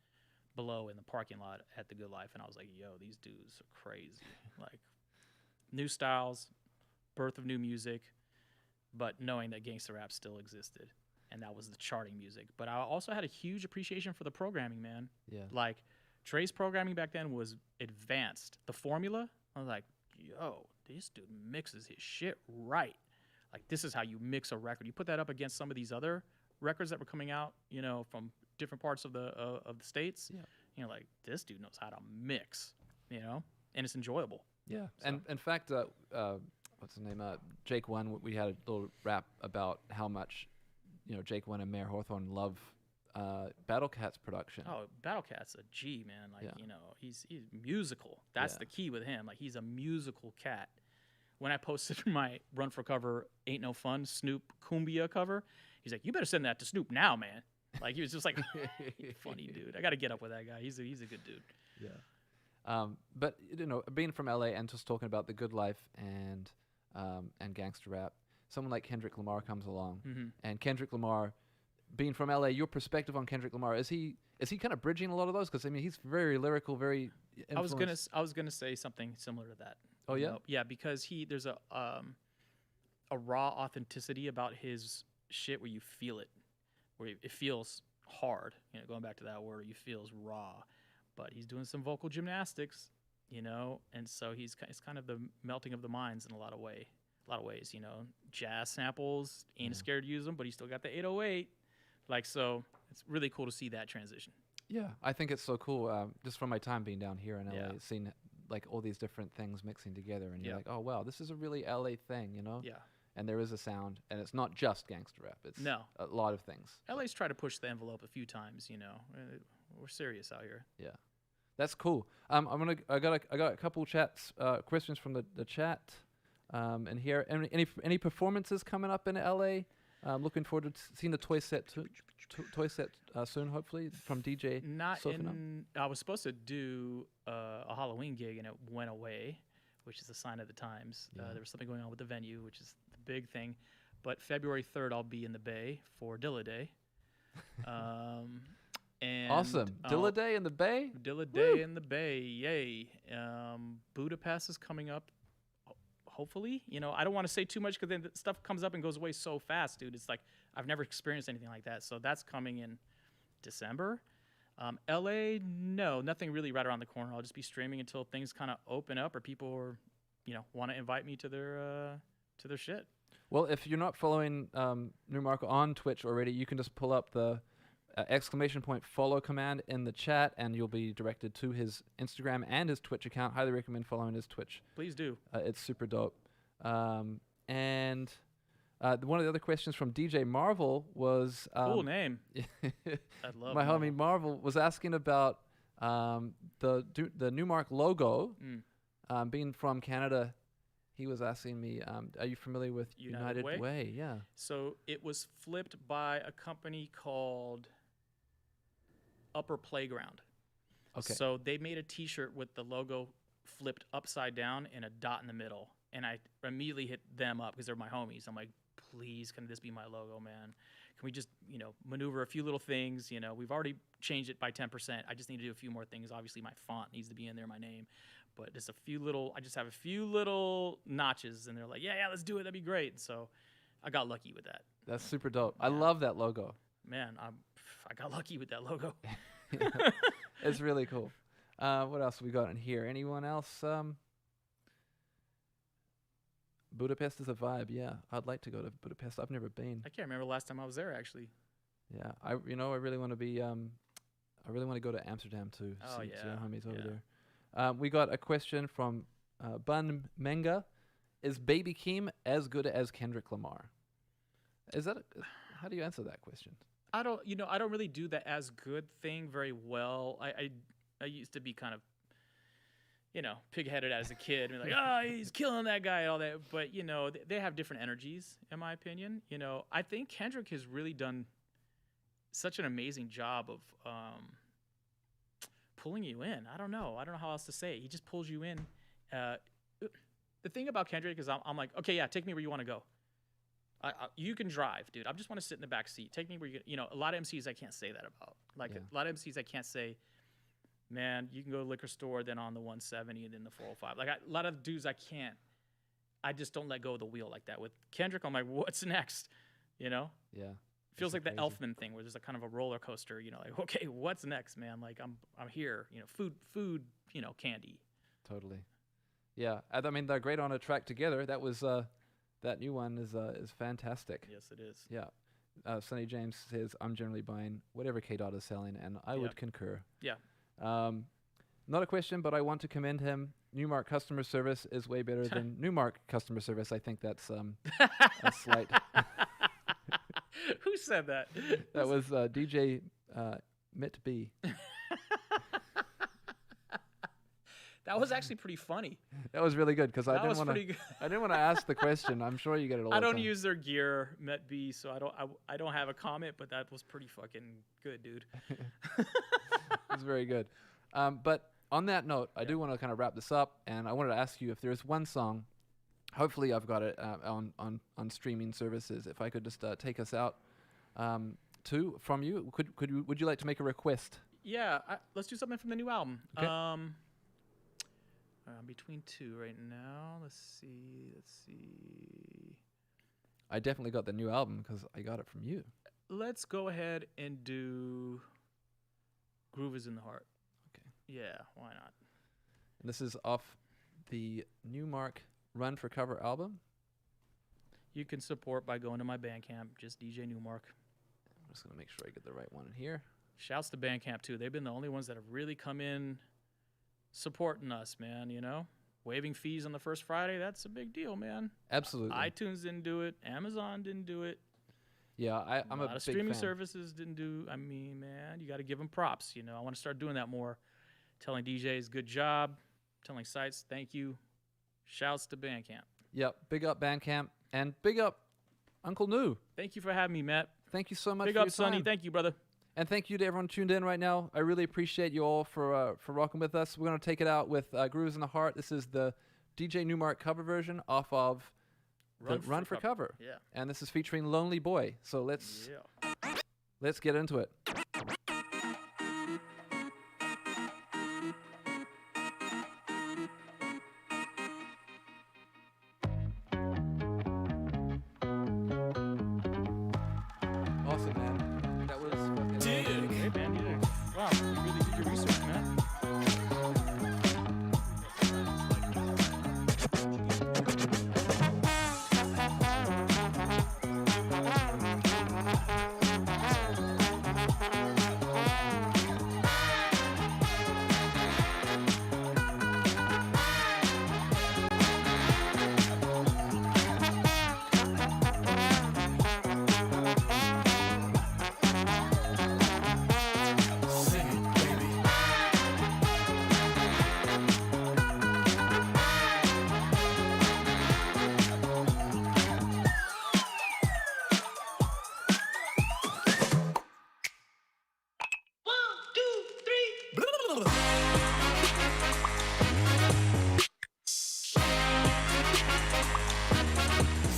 below in the parking lot at the Good Life. And I was like, yo, these dudes are crazy. Like, new styles, birth of new music, but knowing that gangster rap still existed. And that was the charting music. But I also had a huge appreciation for the programming, man.
Yeah.
Like, Dre's programming back then was advanced. The formula, I was like, yo, this dude mixes his shit right. Like, this is how you mix a record. You put that up against some of these other records that were coming out, you know, from different parts of the states.
Yeah.
You know, like, this dude knows how to mix, you know, and it's enjoyable.
Yeah.
So.
And in fact, what's his name? Jake One. We had a little rap about how much, you know, Jake One and Mayor Hawthorne love Battle Cat's production.
Oh, Battle Cat's a G, man. Like,
Yeah.
you know, he's musical. That's
Yeah.
the key with him. Like, he's a musical cat. When I posted my Run for Cover Ain't No Fun Snoop Cumbia cover, he's like, you better send that to Snoop now, man. Like, he was just like, funny dude. I got to get up with that guy. He's a good dude.
Yeah. But you know, being from LA and just talking about the Good Life and gangster rap, someone like Kendrick Lamar comes along, and Kendrick Lamar, being from LA, your perspective on Kendrick Lamar, is he kind of bridging a lot of those? Because I mean, he's very lyrical, very.
I was gonna say something similar to that.
Oh yeah.
Yeah, because there's a raw authenticity about his shit where you feel it, where it feels hard. You know, going back to that word, you feels raw. But he's doing some vocal gymnastics, you know, and so it's kind of the melting of the minds in a lot of ways, you know. Jazz samples, ain't scared to use them, but he still got the 808. Like, so it's really cool to see that transition.
Yeah, I think it's so cool. Just from my time being down here in LA,
Yeah.
seeing like all these different things mixing together, and you're
Yeah.
like, oh wow, this is a really LA thing, you know?
Yeah.
And there is a sound, and it's not just gangster rap. It's
No.
a lot of things.
LA's tried to push the envelope a few times, you know. We're serious out here.
Yeah, that's cool. I got a couple chats questions from the chat, and here any performances coming up in LA. Looking forward to seeing the toy set soon, hopefully from DJ.
Not
Sofina.
I was supposed to do a Halloween gig and it went away, which is a sign of the times.
Yeah.
There was something going on with the venue, which is the big thing. But February 3rd, I'll be in the Bay for Dilla Day. And
Awesome. Dilla Day in the Bay?
Dilla Day in the Bay, yay. Budapest is coming up, hopefully. You know, I don't want to say too much because then the stuff comes up and goes away so fast, dude. It's like I've never experienced anything like that. So that's coming in December. LA, no, nothing really right around the corner. I'll just be streaming until things kind of open up or people are, you know, want to invite me to their shit.
Well, if you're not following Newmark on Twitch already, you can just pull up the !follow command in the chat, and you'll be directed to his Instagram and his Twitch account. Highly recommend following his Twitch.
Please do.
It's super dope. And one of the other questions from DJ Marvel was...
Cool name. I love
my
Marvel.
homie Marvel was asking about the Newmark logo. Being from Canada, he was asking me, are you familiar with United Way? Yeah.
So it was flipped by a company called Upper Playground.
Okay.
So they made a T-shirt with the logo flipped upside down and a dot in the middle. And I immediately hit them up because they're my homies. I'm like, please, can this be my logo, man? Can we just, you know, maneuver a few little things? You know, we've already changed it by 10%. I just need to do a few more things. Obviously, my font needs to be in there, my name. But just a few little, I just have a few little notches. And they're like, yeah, let's do it. That'd be great. So I got lucky with that.
That's super dope. I love that logo.
Man, I got lucky with that logo.
It's really cool. What else we got in here? Anyone else? Budapest is a vibe. Yeah, I'd like to go to Budapest. I've never been.
I can't remember the last time I was there, actually.
Yeah, I really want to be. I really want to go to Amsterdam too.
Oh,
see
yeah,
our homies over
yeah.
there. We got a question from Bun Menga. Is Baby Keem as good as Kendrick Lamar? Is that? How do you answer that question?
I don't really do the as good thing very well. I used to be kind of, you know, pig-headed as a kid. And like, oh, he's killing that guy and all that. But, you know, they have different energies, in my opinion. You know, I think Kendrick has really done such an amazing job of pulling you in. I don't know how else to say it. He just pulls you in. The thing about Kendrick is I'm like, okay, yeah, take me where you want to go. You can drive, dude. I just want to sit in the back seat. Take me where you know, a lot of MCs I can't say that about. Like
Yeah.
a lot of MCs I can't say, man, you can go to the liquor store, then on the 170, and then the 405. Like a lot of dudes I can't. I just don't let go of the wheel like that. With Kendrick, I'm like, what's next? You know?
Yeah.
Feels like the
crazy.
Elfman thing, where there's a kind of a roller coaster. You know, like, okay, what's next, man? Like I'm here. You know, food. You know, candy.
Totally. Yeah. I mean, they're great on a track together. That was that new one is fantastic.
Yes, it is.
Yeah. Sonny James says, I'm generally buying whatever K-Dot is selling, and I would concur.
Yeah.
Not a question, but I want to commend him. Newmark customer service is way better than Newmark customer service. I think that's a slight.
Who said that?
That was DJ Mitt B.
That was actually pretty funny.
That was really good because I
That
didn't
was
want to.
pretty good.
I didn't want to ask the question. I'm sure you get it all
I
the
don't
time.
use their gear, Met B, so I don't have a comment, but that was pretty fucking good, dude.
It's very good. But on that note, I do want to kind of wrap this up, and I wanted to ask you if there's one song. Hopefully, I've got it on streaming services. If I could just take us out from you, would you like to make a request?
Yeah, let's do something from the new album.
Okay.
I'm between two right now. Let's see.
I definitely got the new album because I got it from you.
Let's go ahead and do Groove is in the Heart.
Okay.
Yeah, why not?
And this is off the Newmark Run for Cover album.
You can support by going to my Bandcamp, just DJ Newmark.
I'm just going to make sure I get the right one in here.
Shouts to Bandcamp, too. They've been the only ones that have really come in supporting us, man, you know? Waiving fees on the first Friday, that's a big deal, man.
Absolutely.
iTunes didn't do it. Amazon didn't do it.
Yeah, I'm a
lot of
big
streaming
fan.
services didn't do. I mean, man, you got to give them props. You know, I want to start doing that more. Telling DJs, good job. Telling sites, thank you. Shouts to Bandcamp.
Yep, big up Bandcamp and big up Uncle New.
Thank you for having me, Matt.
Thank you so much.
Big
for
up,
your
Sonny.
time.
Thank you, brother.
And thank you to everyone tuned in right now. I really appreciate you all for rocking with us. We're going to take it out with Grooves in the Heart. This is the DJ Newmark cover version off of Run for cover.
Yeah.
And this is featuring Lonely Boy. So let's get into it. Awesome, man. That was fucking
Hey, man, you did. Wow, you really did your research, man.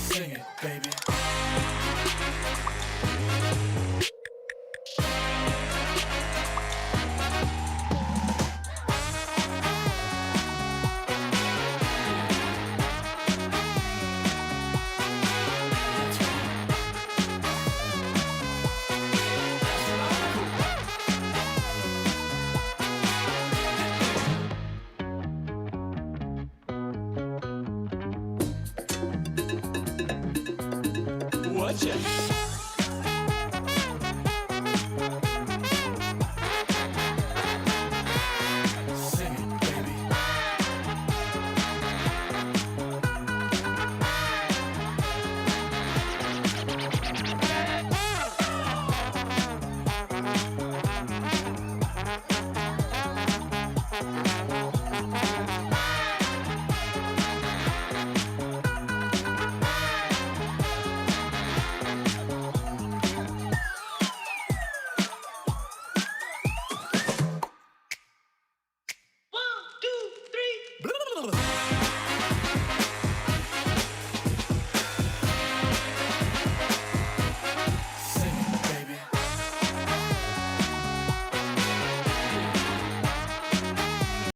Sing it, baby. Watch it.